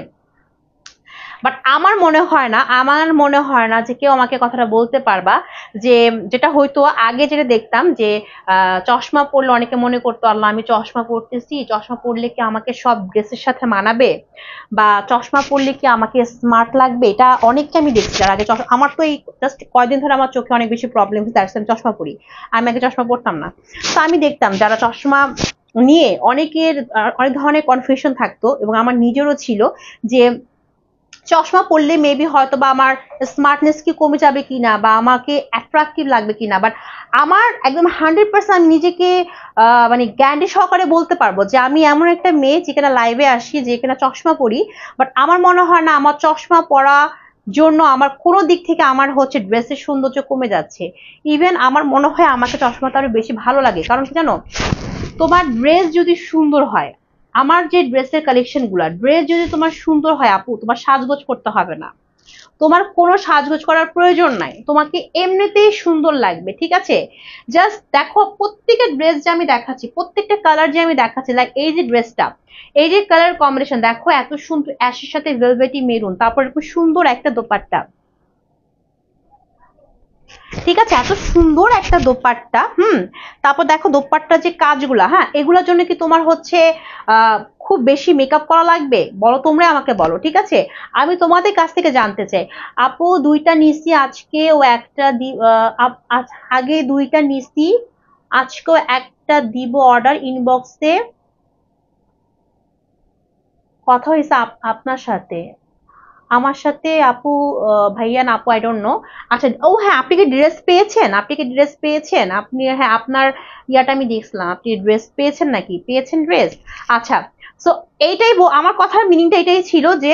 S1: বাট আমার মনে হয় না যে কেউ আমাকে কথাটা বলতে পারবা যে যেটা হয়তো আগে যেটা দেখতাম যে চশমা পরলে অনেকে মনে করতো আল্লাহ আমি চশমা পরতেছি, চশমা পরলে কি আমাকে সব ড্রেসের সাথে মানাবে, বা চশমা পরলে কি আমাকে স্মার্ট লাগবে। এটা অনেককে আমি দেখছি আর আগে আমার তো এই জাস্ট কয়েকদিন ধরে আমার চোখে অনেক বেশি প্রবলেম হচ্ছে, আমি চশমা পরি, আমি আগে চশমা পরতাম না। তো আমি দেখতাম যারা চশমা নিয়ে অনেকের অনেক ধরনের কনফিউশন থাকতো, এবং আমার নিজেরও ছিল যে চশমা পরলে মেবি হয়তো বা আমার স্মার্টনেস কি কমে যাবে কিনা, বা আমাকে অ্যাট্রাকটিভ লাগবে কিনা। বাট আমার একদম 100% আমি নিজেকে মানে গ্যারান্টি সহকারে বলতে পারবো যে আমি এমন একটা মেয়ে যে কিনা লাইভে আসি, যে কিনা চশমা পরি, বাট আমার মনে হয় না আমার চশমা পরা জন্য আমার কোনো দিক থেকে আমার হচ্ছে ড্রেসের সৌন্দর্য কমে যাচ্ছে। ইভেন আমার মনে হয় আমাকে চশমাটা আরো বেশি ভালো লাগে। কারণ কি জানো, তোমার ড্রেস যদি সুন্দর হয়, আমার যে ড্রেসের কালেকশন গুলা, ড্রেস যদি তোমার সুন্দর হয় আপু, তোমার সাজগোজ করতে হবে না, তোমার কোনো সাজগোজ করার প্রয়োজন নাই, তোমাকে এমনিতেই সুন্দর লাগবে, ঠিক আছে। জাস্ট দেখো প্রত্যেকটা ড্রেস যে আমি দেখাচ্ছি, প্রত্যেকটা কালার যে আমি দেখাচ্ছি, লাইক এই যে ড্রেসটা, এই যে কালার কম্বিনেশন দেখো, এত সুন্দর অ্যাশের সাথে ভেলভেটি মেরুন, তারপর খুব সুন্দর একটা দোপাট্টা, ঠিক আছে, এত সুন্দর একটা দোপাট্টা। তারপর দেখো দোপাট্টা যে কাজগুলা, হ্যাঁ, এগুলোর জন্য কি তোমার হচ্ছে খুব বেশি মেকআপ করা লাগবে? বলো, তোমরা আমাকে বলো, ঠিক আছে। আমি তোমাদের কাছ থেকে জানতে চাই, আপু দুইটা নিছি আজকেও একটা আগে দুইটা নিছি, আজকেও একটা দিব অর্ডার, ইনবক্সে কথা হয়েছে আপনার সাথে, আমার সাথে আপু, ভাইয়া না আপু, আই ডোন্ট নো। আচ্ছা, ও হ্যাঁ, আপনি কি ড্রেস পেয়েছেন? আপনি, হ্যাঁ, আপনার ইয়াটা আমি দেখছিলাম, আপনি ড্রেস পেয়েছেন নাকি? পেয়েছেন ড্রেস? আচ্ছা, সো এইটাই আমার কথার মিনিংটা এটাই ছিল যে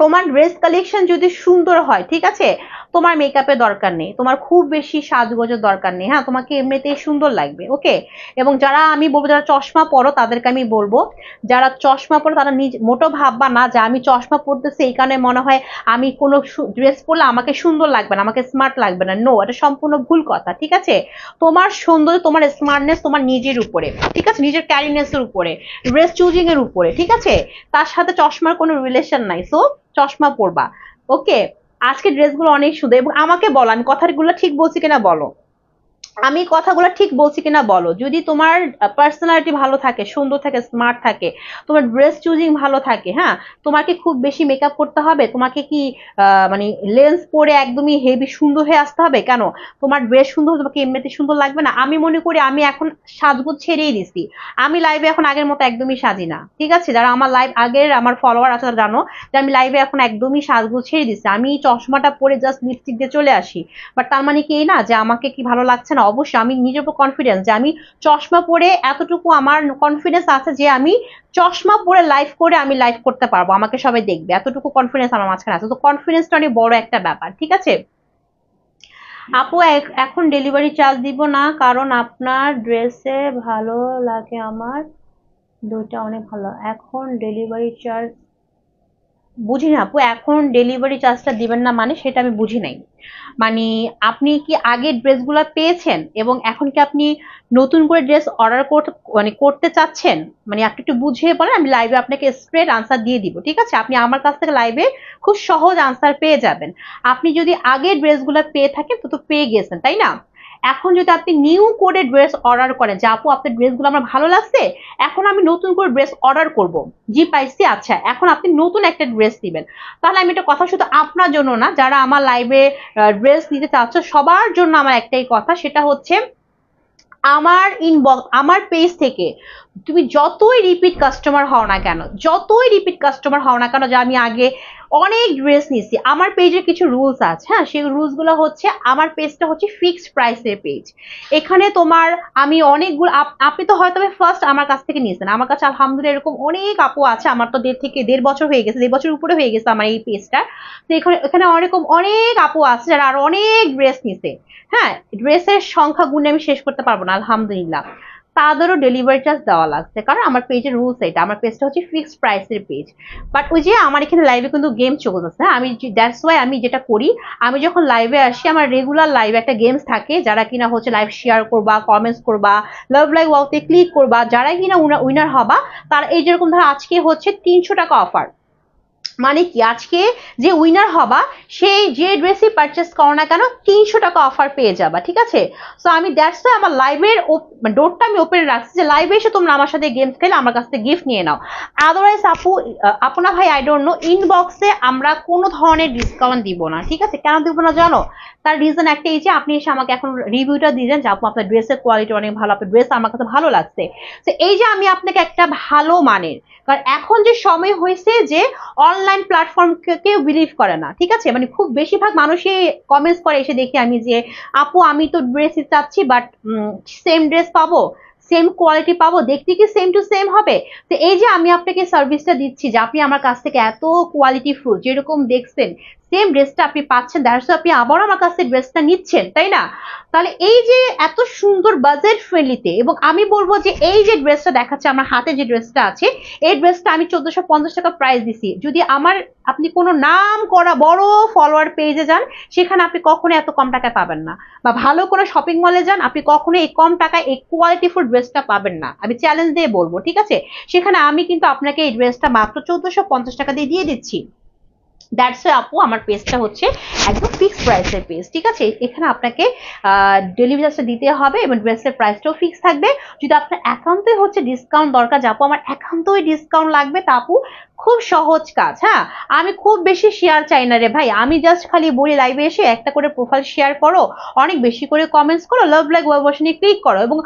S1: তোমার ড্রেস কালেকশন যদি সুন্দর হয়, ঠিক আছে, তোমার মেকআপের দরকার নেই, তোমার খুব বেশি সাজগোজের দরকার নেই। হ্যাঁ, তোমাকে এমনিতেই সুন্দর লাগবে, ওকে। এবং যারা আমি বলবো যারা চশমা পরো তাদেরকে আমি বলবো, যারা চশমা পরো তারা মোটো ভাববা না যে আমি চশমা পরতেছি এই কারণে মনে হয় আমি কোনো ড্রেস পরলে আমাকে সুন্দর লাগবে না, আমাকে স্মার্ট লাগবে না। নো, এটা সম্পূর্ণ ভুল কথা, ঠিক আছে। তোমার সৌন্দর্য, তোমার স্মার্টনেস তোমার নিজের উপরে, ঠিক আছে, নিজের ক্যারিনেসের উপরে, ড্রেস চুজিং এর উপরে, ঠিক আছে। তার সাথে চশমার কোনো রিলেশন নাই। সো চশমা পরবা, ওকে। আজকে ড্রেসগুলো অনেক সুন্দর। এবং আমাকে বলো আমি কথাগুলো ঠিক বলছি কিনা বলো, যদি তোমার পার্সোনালিটি ভালো থাকে, সুন্দর থাকে, স্মার্ট থাকে, তোমার ড্রেস চুজিং ভালো থাকে, হ্যাঁ, তোমাকে খুব বেশি মেকআপ করতে হবে? তোমাকে কি মানে লেন্স পরে একদমই হেভি সুন্দর হয়ে আসতে হবে? কেন, তোমার ড্রেস সুন্দর, তোমাকে এমনিতে সুন্দর লাগবে না? আমি মনে করি আমি এখন সাজগোজ ছেড়েই দিছি, আমি লাইভে এখন আগের মতো একদমই সাজি না, ঠিক আছে। যারা আমার লাইভ আগের আমার ফলোয়ার আছে তারা জানো যে আমি লাইভে এখন একদমই সাজগোজ ছেড়ে দিচ্ছি। আমি চশমাটা পরে জাস্ট লিপস্টিক দিয়ে চলে আসি, বাট তার মানে কি এই না যে আমাকে কি ভালো লাগছে না? অবশ্যই আমি নিজের উপর কনফিডেন্স যে আমি চশমা পরে এতটুকু আমার কনফিডেন্স আছে যে আমি চশমা পরে লাইভ করে আমি লাইভ করতে পারবো, আমাকে সবাই দেখবে, এতটুকু কনফিডেন্স আমার মাঝখানে আছে। তো কনফিডেন্সটা অনেক বড় একটা ব্যাপার, ঠিক আছে। আপু এখন ডেলিভারি চার্জ দিব না, কারণ আপনার ড্রেসে ভালো লাগে আমার, দুইটা অনেক ভালো। এখন ডেলিভারি চার্জ বুঝি না আপু, এখন ডেলিভারি চার্জটা দিবেন না মানে সেটা আমি বুঝি নাই। মানে আপনি কি আগে ড্রেসগুলো পেয়েছেন এবং এখন কি আপনি নতুন করে ড্রেস অর্ডার করতে চাচ্ছেন? মানে আপনি একটু বুঝিয়ে বলেন, আমি লাইভে আপনাকে স্ট্রেট আনসার দিয়ে দিব, ঠিক আছে। আপনি আমার কাছ থেকে লাইভে খুব সহজ আনসার পেয়ে যাবেন। আপনি যদি আগে ড্রেসগুলো পেয়ে থাকেন তো পেয়ে গেছেন, তাই না। এখন যদি আপনি নিউ করে ড্রেস অর্ডার করেন যে আপু আপনার ড্রেসগুলো আমার ভালো লাগছে, এখন আমি নতুন করে ড্রেস অর্ডার করব, জি পাইছি, আচ্ছা এখন আপনি নতুন একটা ড্রেস দিবেন, তাহলে আমি একটা কথা শুধু আপনার জন্য না, যারা আমার লাইভে ড্রেস নিতে চাচ্ছ সবার জন্য আমার একটাই কথা, সেটা হচ্ছে আমার ইনবক্স, আমার পেজ থেকে তুমি যতই রিপিট কাস্টমার হও না কেন, যে আমি আগে অনেক ড্রেস নিয়েছি, আমার পেজের কিছু রুলস আছে, হ্যাঁ সেই রুলস গুলো হচ্ছে, আমার পেজটা হচ্ছে ফিক্সড প্রাইসের পেজ। এখানে তোমার আমি অনেকগুলো, আপনি তো হয়তো ফার্স্ট আমার কাছ থেকে নিয়েছেন, আমার কাছে আলহামদুলিল্লাহ এরকম অনেক আপু আছে, আমার তো 1.5 বছর হয়ে গেছে, 1.5 বছর উপরে হয়ে গেছে আমার এই পেজটা। তো এখানে এরকম অনেক আপু আছে যারা আরো অনেক ড্রেস নিছে, হ্যাঁ ড্রেসের সংখ্যা গুণে আমি শেষ করতে পারবো না আলহামদুলিল্লাহ, তাদেরও ডেলিভারি চার্জ দেওয়া লাগছে, কারণ আমার পেজের রুলস এটা, আমার পেজটা হচ্ছে ফিক্সড প্রাইসের পেজ। বাট ওই যে আমার এখানে লাইভে কিন্তু গেম চলতেছে, আমি দ্যাটস ওয়াই আমি যেটা করি, আমি যখন লাইভে আসি আমার রেগুলার লাইভে একটা গেমস থাকে, যারা কিনা হচ্ছে লাইভ শেয়ার করবা, কমেন্টস করবা, লাভ লাইক ওয়াওতে ক্লিক করবা, যারা কিনা উইনার হবা, তার এই যেরকম ধর আজকে হচ্ছে 300 টাকা অফার, মানে কি আজকে যে উইনার হবা সেই যে ড্রেসই পারচেস করো না কেন 300 টাকা অফার পেয়ে যাবা, ঠিক আছে। সো আমি দ্যাটস ওয়াই আমার লাইভের ডোরটা আমি ওপেন রাখছি, যে লাইভে এসে তোমরা আমার সাথে গেমস খেলে আমার কাছ থেকে গিফট নিয়ে নাও। আদারওয়াইজ আপনা ভাই আই ডোন্ট নো, ইনবক্সে আমরা কোনো ধরনের ডিসকাউন্ট দিব না, ঠিক আছে। কেন দিব না জানো? তার রিজন একটাই যে আপনি এসে আমাকে এখন রিভিউটা দিলেন যে আপু আপনার ড্রেসের কোয়ালিটি অনেক ভালো, আপনার ড্রেস আমার কাছে ভালো লাগছে, তো এই যে আমি আপনাকে একটা ভালো মানের, কারণ এখন যে সময় হয়েছে যে অনলাইন প্ল্যাটফর্ম কেউ বিলিভ করে না, ঠিক আছে। মানে খুব বেশিরভাগ মানুষই কমেন্টস করে, এসে দেখি আমি যে আপু আমি তো ড্রেস চাচ্ছি বাট সেম ড্রেস পাবো, সেম কোয়ালিটি পাবো, দেখতে কি সেম টু সেম হবে। তো এই যে আমি আপনাকে সার্ভিসটা দিচ্ছি যে আপনি আমার কাছ থেকে এত কোয়ালিটি ফুল যেরকম দেখছেন সেম ড্রেসটা আপনি পাচ্ছেন, দ্যাটস আপনি আবার আমার কাছ থেকে ড্রেসটা নিচ্ছেন, তাই না। তাহলে এই যে এত সুন্দর বাজেট ফ্রেন্ডলিতে, এবং আমি বলবো যে এই যে ড্রেসটা দেখাচ্ছে আমার হাতে, যে ড্রেসটা আছে এই ড্রেসটা আমি 1450 টাকা প্রাইস দিছি। যদি আমার আপনি কোনো নাম করা বড় ফলোয়ার পেজে যান, সেখানে আপনি কখনো এত কম টাকায় পাবেন না, বা ভালো কোনো শপিং মলে যান আপনি কখনো এই কম টাকায় এই কোয়ালিটিফুল ড্রেসটা পাবেন না, আমি চ্যালেঞ্জ দিয়ে বলবো, ঠিক আছে। সেখানে আমি কিন্তু আপনাকে এই ড্রেসটা মাত্র 1450 টাকা দিয়ে দিচ্ছি। দ্যাটস ওয়াই আপু আমার পেজটা হচ্ছে একদম ফিক্সড প্রাইসের পেজ, ঠিক আছে। এখানে আপনাকে ডেলিভারি চার্জটা দিতে হবে এবং ড্রেসের প্রাইসটাও ফিক্স থাকবে। যদি আপনার একান্তই হচ্ছে ডিসকাউন্ট দরকার, যে আপু আমার একান্তই ডিসকাউন্ট লাগবে, তা আপু খুব সহজ কাজ, হ্যাঁ আমি খুব বেশি শেয়ার চাই না রে ভাই, আমি জাস্ট খালি বলি লাইভে এসে একটা করে প্রোফাইল শেয়ার করো, অনেক বেশি করে কমেন্টস করো, লাভ লাইক ওয়েব বসে ক্লিক করো, এবং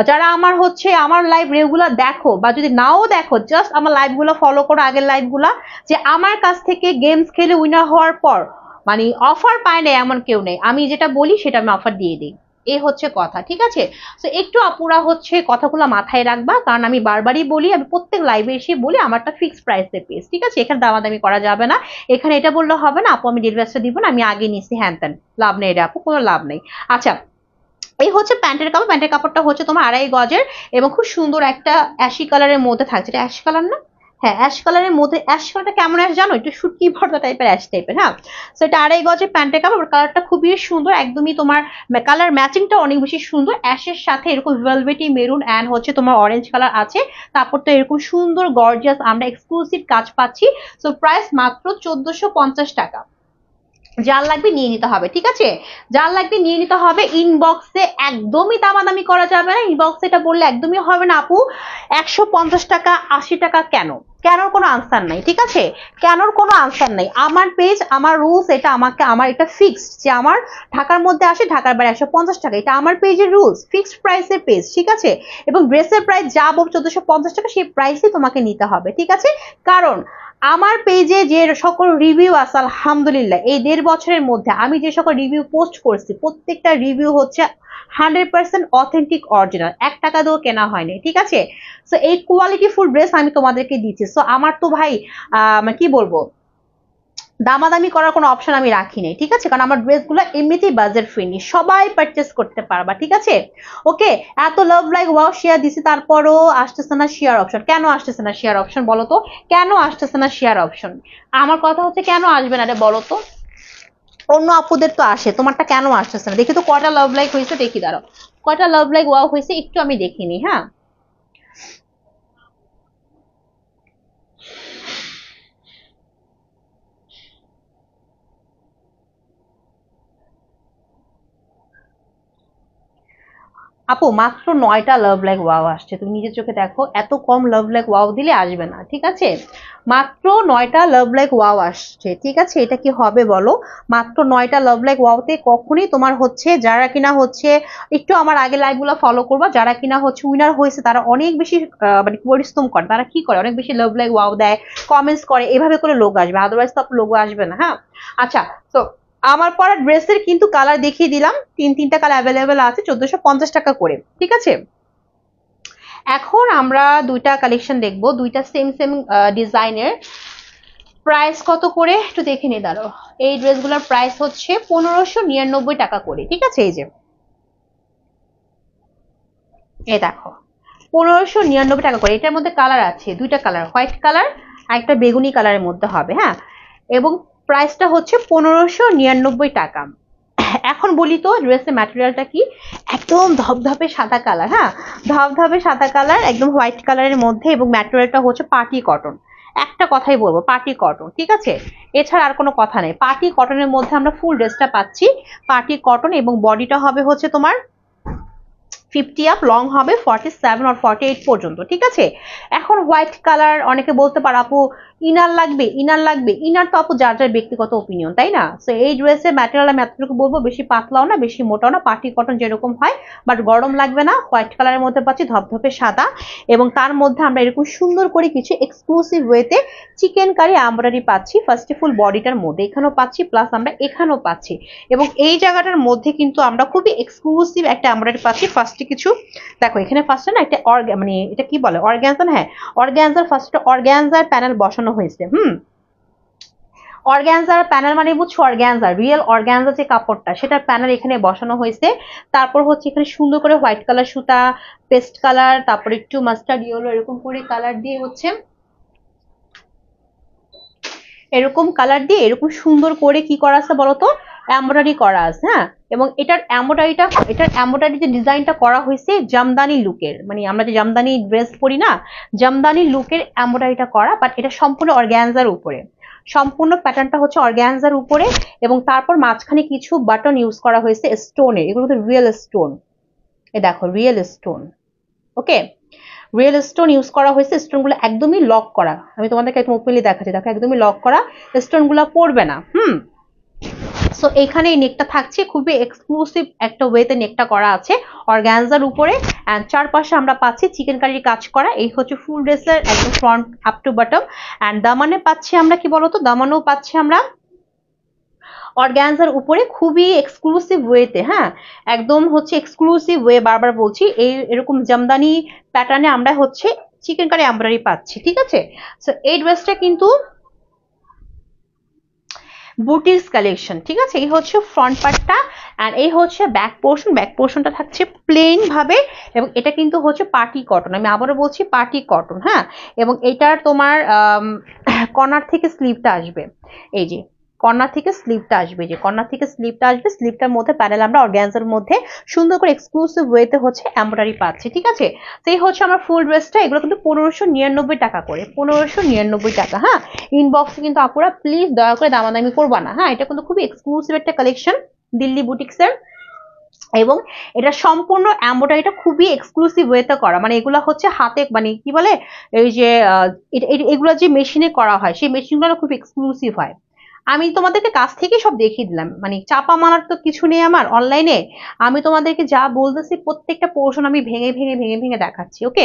S1: যারা আমার হচ্ছে আমার লাইভ রেগুলার দেখো বা যদি নাও দেখো, জাস্ট আমার লাইভগুলো ফলো করো, আগের লাইভগুলো, যে আমার কাছ থেকে গেমস খেলে উইনার হওয়ার পর মানে অফার পায় না এমন কেউ নেই, আমি যেটা বলি সেটা আমি অফার দিয়ে দিই, এই হচ্ছে কথা, ঠিক আছে। তো একটু আপুরা হচ্ছে কথাগুলো মাথায় রাখবা, কারণ আমি বারবারই বলি, আমি প্রত্যেক লাইভে এসে বলি আমারটা ফিক্সড প্রাইসের পেজ, ঠিক আছে। এখানে দামাদামি করা যাবে না, এখানে এটা বললে হবে না আপু আমি ডেলিভারিটা দিব না, আমি আগে নিছি, হ্যান ত্যান লাভ নেই রে আপু, কোনো লাভ নেই। আচ্ছা এই হচ্ছে প্যান্টের কাপড়, প্যান্টের কাপড়টা হচ্ছে তোমার 2.5 গজের এবং খুব সুন্দর একটা অ্যাশি কালারের মধ্যে থাকছে, এটা অ্যাশ কালার না, হ্যাঁ অ্যাশ কালারের মধ্যে, অ্যাশ কালারটা কেমন অ্যাশ জানো, একটু শুটকি ভর্তা টাইপের অ্যাশ টাইপের, হ্যাঁ। সো এটা 2.5 গজের প্যান্টের কাপড়, কালারটা খুবই সুন্দর, একদমই তোমার কালার ম্যাচিংটা অনেক বেশি সুন্দর, অ্যাশের সাথে এরকম ভেলভেটি মেরুন অ্যান্ড হচ্ছে তোমার অরেঞ্জ কালার আছে, তারপর তো এরকম সুন্দর গর্জিয়াস আমরা এক্সক্লুসিভ কাজ পাচ্ছি। সো প্রাইস মাত্র 1450 টাকা, যার লাগবে নিয়ে নিতে হবে, ঠিক আছে, যার লাগবে নিয়ে নিতে হবে। ইনবক্সে একদমই দামাদামি করা যাবে না, ইনবক্সে এটা বললে একদমই হবে না আপু 150 টাকা 80 টাকা কেন, কেনর কোনো আনসার নাই, ঠিক আছে, কেনর কোনো আনসার নাই। আমার পেজ আমার রুলস, এটা আমাকে আমার এটা ফিক্সড, যে আমার ঢাকার মধ্যে আসে ঢাকার বাইরে 150 টাকা, এটা আমার পেজের রুলস, ফিক্সড প্রাইসের পেজ, ঠিক আছে। এবং ড্রেসের প্রাইস যা 1450 টাকা সেই প্রাইসই তোমাকে নিতে হবে, ঠিক আছে। কারণ আমার পেজে যে সকল রিভিউ আছে আলহামদুলিল্লাহ এই 1.5 বছরের মধ্যে আমি যে সকল রিভিউ পোস্ট করছি প্রত্যেকটা রিভিউ হচ্ছে 100% অথেন্টিক অরিজিনাল, 1 টাকা দিয়েও কেনা হয়নি, ঠিক আছে। সো এই কোয়ালিটি ফুল ড্রেস আমি তোমাদেরকে দিচ্ছি। সো আমার তো ভাই কি বলবো, দামাদামি করার কোনো অপশন আমি রাখি নাই, ঠিক আছে, কারণ আমার ড্রেসগুলো এমনিতেই বাজেট ফ্রেন্ডলি, সবাই পারচেস করতে পারবা, ঠিক আছে। ওকে, এত লাভ লাইক ওয়াও শেয়ার দিছি, তারপরও আসতেছে না শেয়ার অপশন। কেন আসতেছে না শেয়ার অপশন বলো তো, কেন আসতেছে না শেয়ার অপশন? আমার কথা হচ্ছে কেন আসবে না রে বলো তো, অন্য আপুদের তো আসে, তোমারটা কেন আসতেছে না? দেখি তো কয়টা লাভ লাইক হয়েছে, দেখি দাঁড়াও কয়টা লাভ লাইক ওয়াও হয়েছে একটু আমি দেখিনি। হ্যাঁ, আপু মাত্র 9টা লাভ লাইক ওয়াও আসছে, তুমি নিজের চোখে দেখো, এত কম লাভ লাইক ওয়াও দিলে আসবে না, ঠিক আছে। মাত্র 9টা লাভ লাইক ওয়াও আসছে, ঠিক আছে। এটা কি হবে বলো, মাত্র 9টা লাভ লাইক ওয়াওতে কখনই তোমার হচ্ছে, যারা কিনা হচ্ছে একটু আমার আগে লাইভ গুলো ফলো করবা, যারা কিনা হচ্ছে উইনার হয়েছে তারা অনেক বেশি মানে পরিশ্রম করে, তারা কি করে অনেক বেশি লাভ লাইক ওয়াও দেয়, কমেন্টস করে, এভাবে করে লোক আসবে, আদারওয়াইজ তো লোক আসবে না। হ্যাঁ, আচ্ছা, তো আমার পরা ড্রেসের কিন্তু কালার দেখিয়ে দিলাম, 3টা কালার অ্যাভেলেবেল আছে 1450 টাকা করে, ঠিক আছে। এখন আমরা 2টা কালেকশন দেখবো, 2টা সেম সেম ডিজাইনের। প্রাইস কত করে একটু দেখে নি দাঁড়ো। এই ড্রেসগুলোর প্রাইস হচ্ছে 1599 টাকা করে, ঠিক আছে। এই যে এই দেখো 1599 টাকা করে, এটার মধ্যে কালার আছে 2টা কালার, হোয়াইট কালার আর একটা বেগুনি কালারের মধ্যে হবে। হ্যাঁ, এবং প্রাইসটা হচ্ছে 1599 টাকা। এখন বলি তো ড্রেসের ম্যাটেরিয়ালটা কি, একদম ধবধবে সাদা কালার। হ্যাঁ, ধবধবে সাদা কালার, একদম হোয়াইট কালারের মধ্যে, এবং ম্যাটেরিয়ালটা হচ্ছে পার্টি কটন। একটা কথাই বলবো, পার্টি কটন, ঠিক আছে, এছাড়া আর কোনো কথা নেই। পার্টি কটনের মধ্যে আমরা ফুল ড্রেসটা পাচ্ছি, পার্টি কটন, এবং বডিটা হবে হচ্ছে তোমার 50 আপ, লং হবে 47 আর 48 পর্যন্ত, ঠিক আছে। এখন হোয়াইট কালার, অনেকে বলতে পারো আপু ইনার লাগবে, ইনার লাগবে, ইনার তো আপু যার যার ব্যক্তিগত ওপিনিয়ন, তাই না। তো এই ড্রেসের ম্যাটেরিয়াল আমি এতটুকু বলবো, বেশি পাতলাও না বেশি মোটাও না, পার্টি কটন যেরকম হয়, বাট গরম লাগবে না। হোয়াইট কালারের মধ্যে পাচ্ছি ধপধপে সাদা, এবং তার মধ্যে আমরা এরকম সুন্দর করে কিছু এক্সক্লুসিভ ওয়েতে চিকেন কারি এমব্রয়ডারি পাচ্ছি, ফার্স্টে ফুল বডিটার মধ্যে এখানেও পাচ্ছি, প্লাস আমরা এখানেও পাচ্ছি, এবং এই জায়গাটার মধ্যে কিন্তু আমরা খুবই এক্সক্লুসিভ একটা এমব্রয়ডারি পাচ্ছি। ফার্স্টে কিছু দেখো, এখানে ফার্স্টে না একটা মানে এটা কি বলে, অর্গানজা, হ্যাঁ অর্গানজার, ফার্স্টে অর্গানজার প্যানেল বসানো হয়েছে। অর্গানজার প্যানেল মানে বুঝছো, অর্গানজা রিয়েল অর্গানজা যে কাপড়টা, সেটার প্যানেল এখানে বসানো হয়েছে। তারপর হচ্ছে এখানে সুন্দর করে হোয়াইট কালার সুতা, পেস্ট কালার, তারপর একটু মাস্টার্ড ইয়েলো, এরকম করে কালার দিয়ে হচ্ছে, এরকম কালার দিয়ে এরকম সুন্দর করে কি করা আছে বলতো, এমব্রয়ডারি করা আছে। হ্যাঁ, এবং এটার এমব্রয়ডারি যে ডিজাইনটা করা হয়েছে জামদানি লুকের, মানে আমরা যে জামদানি ড্রেস পরি না, জামদানি লুকের এমব্রয়ডারিটা করা, বাট এটা সম্পূর্ণ অর্গানজার উপরে, সম্পূর্ণ প্যাটার্নটা হচ্ছে অর্গানজার উপরে, এবং তারপর মাঝখানে কিছু বাটন ইউজ করা হয়েছে স্টোনের, এগুলো তো রিয়েল স্টোন, এ দেখো রিয়েল স্টোন। ওকে, রিয়েল স্টোন ইউজ করা হয়েছে, স্টোন গুলো একদমই লক করা, আমি তোমাদেরকে একদম ওপেনলি দেখাচ্ছি, দেখো একদমই লক করা, স্টোন গুলো পড়বে না। সো এখানে এই নেকটা থাকছে, খুবই এক্সক্লুসিভ একটা ওয়েতে নেকটা করা আছে অর্গানজার উপরে, এন্ড চারপাশে আমরা পাচ্ছি চিকেন কারির কাজ করা। এই হচ্ছে ফুল ড্রেসের একদম front up to bottom, and দামানে পাচ্ছি আমরা কি বলতো, দামানেও পাচ্ছি আমরা অর্গানজার উপরে খুবই এক্সক্লুসিভ ওয়েতে। হ্যাঁ, একদম হচ্ছে এক্সক্লুসিভ ওয়ে, বারবার বলছি, এই এরকম জামদানি প্যাটার্নে আমরা হচ্ছে চিকেন কারি এমব্রয়ডারি পাচ্ছি, ঠিক আছে। সো এই ড্রেসটা কিন্তু বুটিক্স কালেকশন, ঠিক আছে। এই হচ্ছে ফ্রন্ট পার্টটা, এন্ড এই হচ্ছে ব্যাক পোর্শন, ব্যাক পোর্শনটা থাকছে প্লেন ভাবে, এবং এটা কিন্তু হচ্ছে পার্টি কটন, আমি আবারও বলছি পার্টি কটন। হ্যাঁ, এবং এটার তোমার কর্নার থেকে স্লিভটা আসবে, এই যে কর্নার থেকে স্লিভটা আসবে, যে কর্নার থেকে স্লিভটা আসবে, স্লিভটার মধ্যে প্যানেল আমরা অর্গানজার মধ্যে সুন্দর করে এক্সক্লুসিভ ওয়েতে হচ্ছে এমব্রয়ডারি পাচ্ছি, ঠিক আছে। সেই হচ্ছে আমার ফুল ড্রেসটা, এগুলো কিন্তু 1599 টাকা করে, 1599 টাকা। হ্যাঁ, ইনবক্সে কিন্তু আপুরা প্লিজ দয়া করে দামাদামি করবা না। হ্যাঁ, এটা কিন্তু খুবই এক্সক্লুসিভ একটা কালেকশন দিল্লি বুটিক্সের, এবং এটা সম্পূর্ণ এমব্রয়ডারিটা খুবই এক্সক্লুসিভ ওয়েতে করা, মানে এগুলো হচ্ছে হাতে, মানে কি বলে এই যে এগুলো যে মেশিনে করা হয়, সেই মেশিনগুলো খুব এক্সক্লুসিভ হয়। আমি তোমাদেরকে কাছ থেকে সব দেখিয়ে দিলাম, মানে চাপা মারার তো কিছু নেই আমার অনলাইনে। আমি তোমাদেরকে যা বলতেছি প্রত্যেকটা পোর্শন আমি ভেঙে ভেঙে ভেঙে ভেঙে দেখাচ্ছি। ওকে,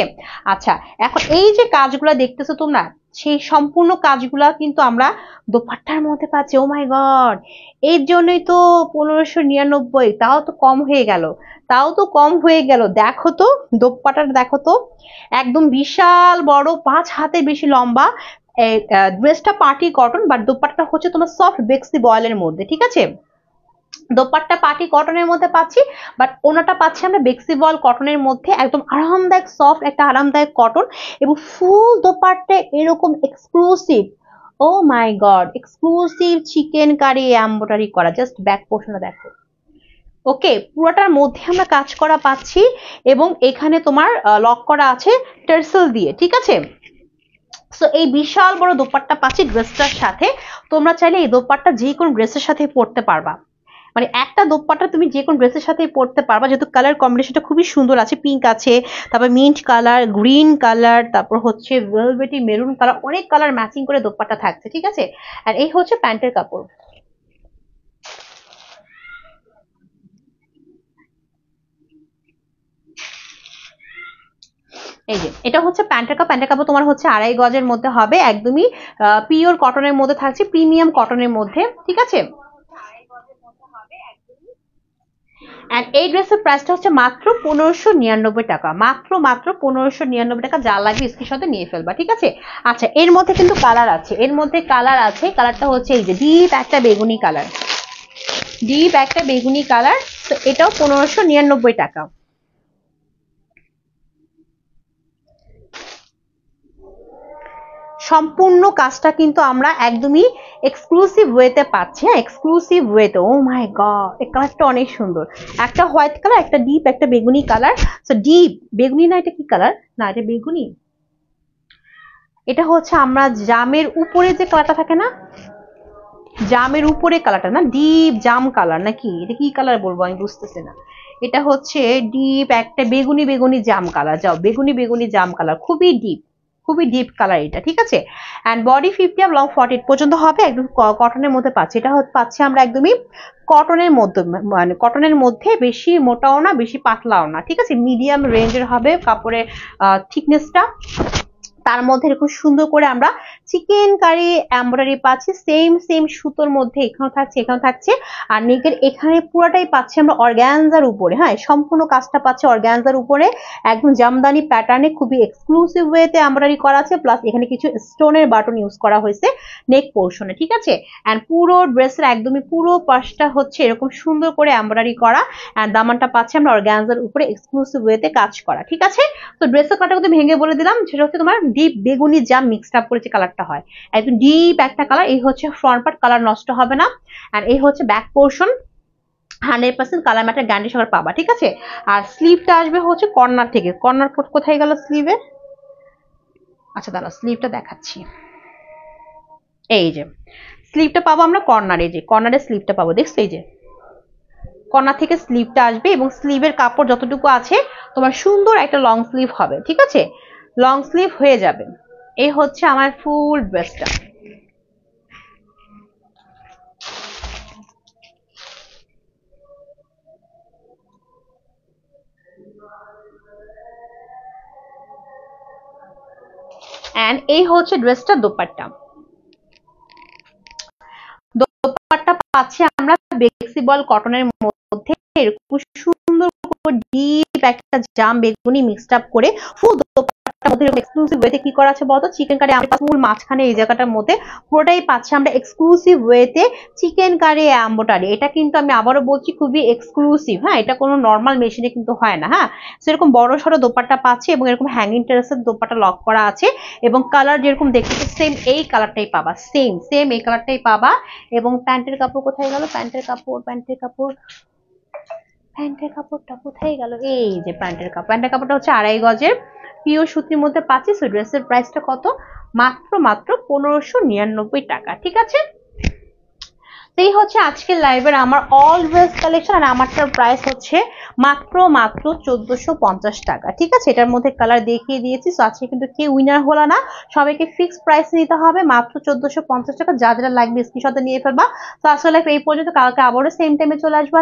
S1: আচ্ছা এখন এই যে কাজগুলো দেখতেছো তোমরা, সেই সম্পূর্ণ কাজগুলা কিন্তু আমরা দোপাট্টার মধ্যে পাচ্ছি। ও মাই গড, এর জন্যই তো 1599, তাও তো কম হয়ে গেল, তাও তো কম হয়ে গেল। দেখো তো দোপাট্টাটা দেখো তো, একদম বিশাল বড় 5 হাতের বেশি লম্বা। ড্রেসটা পার্টি কটন, বাট দোপাট্টা হচ্ছে তোমার সফট বেক্সি বয়েলের মধ্যে, ঠিক আছে। দোপাট্টা পার্টি কটনের মধ্যে পাচ্ছি, বাট ওনাটা পাচ্ছি আমরা বেক্সি বয়েল কটনের মধ্যে, একদম আরামদায়ক সফট একটা আরামদায়ক কটন, এবং ফুল দোপাট্টা এরকম exclusive, oh my god, exclusive chikankari embroidery করা। জাস্ট ব্যাক পোর্শনটা দেখো। ওকে, পুরোটার মধ্যে আমরা কাজ করা পাচ্ছি, এবং এখানে তোমার লক করা আছে টার্সেল দিয়ে, ঠিক আছে। সো এই বিশাল বড় দোপাট্টা পাচ্ছি ড্রেসটার সাথে। তোমরা চাইলে এই দোপাট্টা যে কোনো ড্রেসের সাথে পরতে পারবা, মানে একটা দোপাট্টা তুমি যে কোনো ড্রেসের সাথে পরতে পারবা, যেহেতু কালার কম্বিনেশনটা খুবই সুন্দর আছে। পিঙ্ক আছে, তারপর মিন্ট কালার, গ্রিন কালার, তারপর হচ্ছে ভেলভেটি মেরুন কালার, অনেক কালার ম্যাচিং করে দোপাট্টা থাকছে, ঠিক আছে। আর এই হচ্ছে প্যান্টের কাপড়। এই যে এটা হচ্ছে প্যান্টের কাপড়। প্যান্টের কাপড় তোমার হচ্ছে 2.5 গজের মধ্যে হবে, একদমই পিওর কটনের মধ্যে থাকছে, প্রিমিয়াম কটনের মধ্যে, ঠিক আছে। এন্ড এই ড্রেসের প্রাইসটা হচ্ছে মাত্র 1599 টাকা, মাত্র মাত্র 1599 টাকা। যা লাগবে স্ক্রিনশটে নিয়ে ফেলবা, ঠিক আছে। আচ্ছা, এর মধ্যে কিন্তু কালার আছে, এর মধ্যে কালার আছে। কালারটা হচ্ছে এই যে ডিপ একটা বেগুনি কালার, ডিপ একটা বেগুনি কালার। তো এটাও 1599 টাকা। সম্পূর্ণ কাজটা কিন্তু আমরা একদমই এক্সক্লুসিভ ওয়েতে পাচ্ছি, হ্যাঁ এক্সক্লুসিভ ওয়েতে। ও মাই গড, এই কালারটা অনেক সুন্দর, একটা হোয়াইট কালার, একটা ডিপ একটা বেগুনি কালার। সো ডিপ বেগুনি না, এটা কি কালার, না এটা বেগুনি। এটা হচ্ছে আমরা জামের উপরে যে কালারটা থাকে না, জামের উপরে কালারটা না, ডিপ জাম কালার নাকি, এটা কি কালার বলবো আমি বুঝতেছি না। এটা হচ্ছে ডিপ একটা বেগুনি বেগুনি জাম কালার, যাও বেগুনি বেগুনি জাম কালার, খুবই ডিপ, খুবই ডিপ কালার এটা, ঠিক আছে। এন্ড বডি 50 আর লং 48 পর্যন্ত হবে, একদম কটনের মধ্যে পাচ্ছি। এটা পাচ্ছি আমরা একদমই কটনের মধ্যে, মানে কটনের মধ্যে, বেশি মোটাও না বেশি পাতলাও না, ঠিক আছে, মিডিয়াম রেঞ্জের হবে কাপড়ের থিকনেসটা। তার মধ্যে এরকম সুন্দর করে আমরা চিকেন কারি এমব্রয়ডারি পাচ্ছি, সেম সেম সুতোর মধ্যে, এখানে থাকছে এখানে থাকছে। আর নেকের এখানে পুরোটাই পাচ্ছি আমরা অর্গানজার উপরে, হ্যাঁ সম্পূর্ণ কাজটা পাচ্ছি অর্গানজার উপরে, একদম জামদানি প্যাটার্নে, খুবই এক্সক্লুসিভ ওয়েতে এমব্রয়ডারি করা আছে, প্লাস এখানে কিছু স্টোনের বাটন ইউজ করা হয়েছে নেক পোর্শনে, ঠিক আছে। এন্ড পুরো ড্রেসের একদমই পুরো পাশটা হচ্ছে এরকম সুন্দর করে এমব্রয়ডারি করা, এন্ড দামানটা পাচ্ছি আমরা অর্গানজার উপরে এক্সক্লুসিভ ওয়েতে কাজ করা, ঠিক আছে। তো ড্রেসের কালারটা কিন্তু ভেঙে বলে দিলাম, সেটা হচ্ছে তোমার ডিপ বেগুনি জাম মিক্সড আপ করে যে কালারটা হয়, একদম ডিপ একটা কালার। এই হচ্ছে ফ্রন্ট পার্ট, কালার নষ্ট হবে না। আর এই হচ্ছে back portion, 100% colour matter guarantee সহকারে পাবা, ঠিক আছে। আর স্লিভটা আসবে হচ্ছে কর্নার থেকে, কর্নার কোথায় গেল স্লিভের, আচ্ছা দাঁড়া স্লিভটা দেখাচ্ছি। এই যে স্লিভটা পাবো আমরা কর্নারে, যে কর্নারে স্লিভটা পাবো, দেখছো এই যে কর্নার থেকে স্লিভটা আসবে, এবং স্লিভের কাপড় যতটুকু আছে তোমার সুন্দর একটা লং স্লিভ হবে, ঠিক আছে, লং স্লিভ হয়ে যাবে। এই হচ্ছে আমার ফুল ড্রেসটা। এন্ড এই হচ্ছে ড্রেসটা দোপাট্টা। দোপাট্টা পাচ্ছি আমরা বেক্সি বয়েল কটনের মধ্যে, এরকম সুন্দর ডিপ একটা জাম বেগুনি মিক্সড আপ করে ফুল দোপাট্টার মধ্যে এক্সক্লুসিভ ওয়েতে কি করা আছে বলতো, চিকেন কারি আমরা ফুল মাঝখানে এই জায়গাটার মধ্যে পুরোটাই পাচ্ছি আমরা এক্সক্লুসিভ ওয়েতে চিকেন কারি এমব্রয়ডারি। এটা কিন্তু আমি আবারও বলছি খুবই এক্সক্লুসিভ, হ্যাঁ এটা কোনো নর্মাল মেশিনে কিন্তু হয় না, হ্যাঁ সেরকম বড় সড়ো দোপাট্টা পাচ্ছি, এবং এরকম হ্যাঙ্গিং টেরাসের দোপাট্টা লক করা আছে, এবং কালার যেরকম দেখতেছো সেম এই কালারটাই পাবা, সেম সেম এই কালারটাই পাবা। এবং প্যান্টের কাপড় কোথায় গেল, প্যান্টের কাপড়, প্যান্টের কাপড়, প্যান্টের কাপড়টা কোথায় গেল, এই যে প্যান্টের কাপড়। প্যান্টের কাপড়টা হচ্ছে 2.5 গজের পিওর সুতির মধ্যে পাচ্ছি। সো ড্রেসের প্রাইসটা কত, মাত্র মাত্র 1599 টাকা, ঠিক আছে। এই হচ্ছে আজকের লাইভের আমার অল ড্রেস কালেকশন, আর আমারটার প্রাইস হচ্ছে মাত্র 1450 টাকা। ঠিক আছে, এটার মধ্যে কালার দেখিয়ে দিয়েছি। তো আজকে কিন্তু কেউ উইনার হলো না, সবাইকে ফিক্সড প্রাইস নিতে হবে মাত্র 1450 টাকা। যা লাগবে স্ক্রিনশটে নিয়ে ফেলবা। তো আসলে এই পর্যন্ত, কালকে আবারও সেম টাইমে চলে আসবা।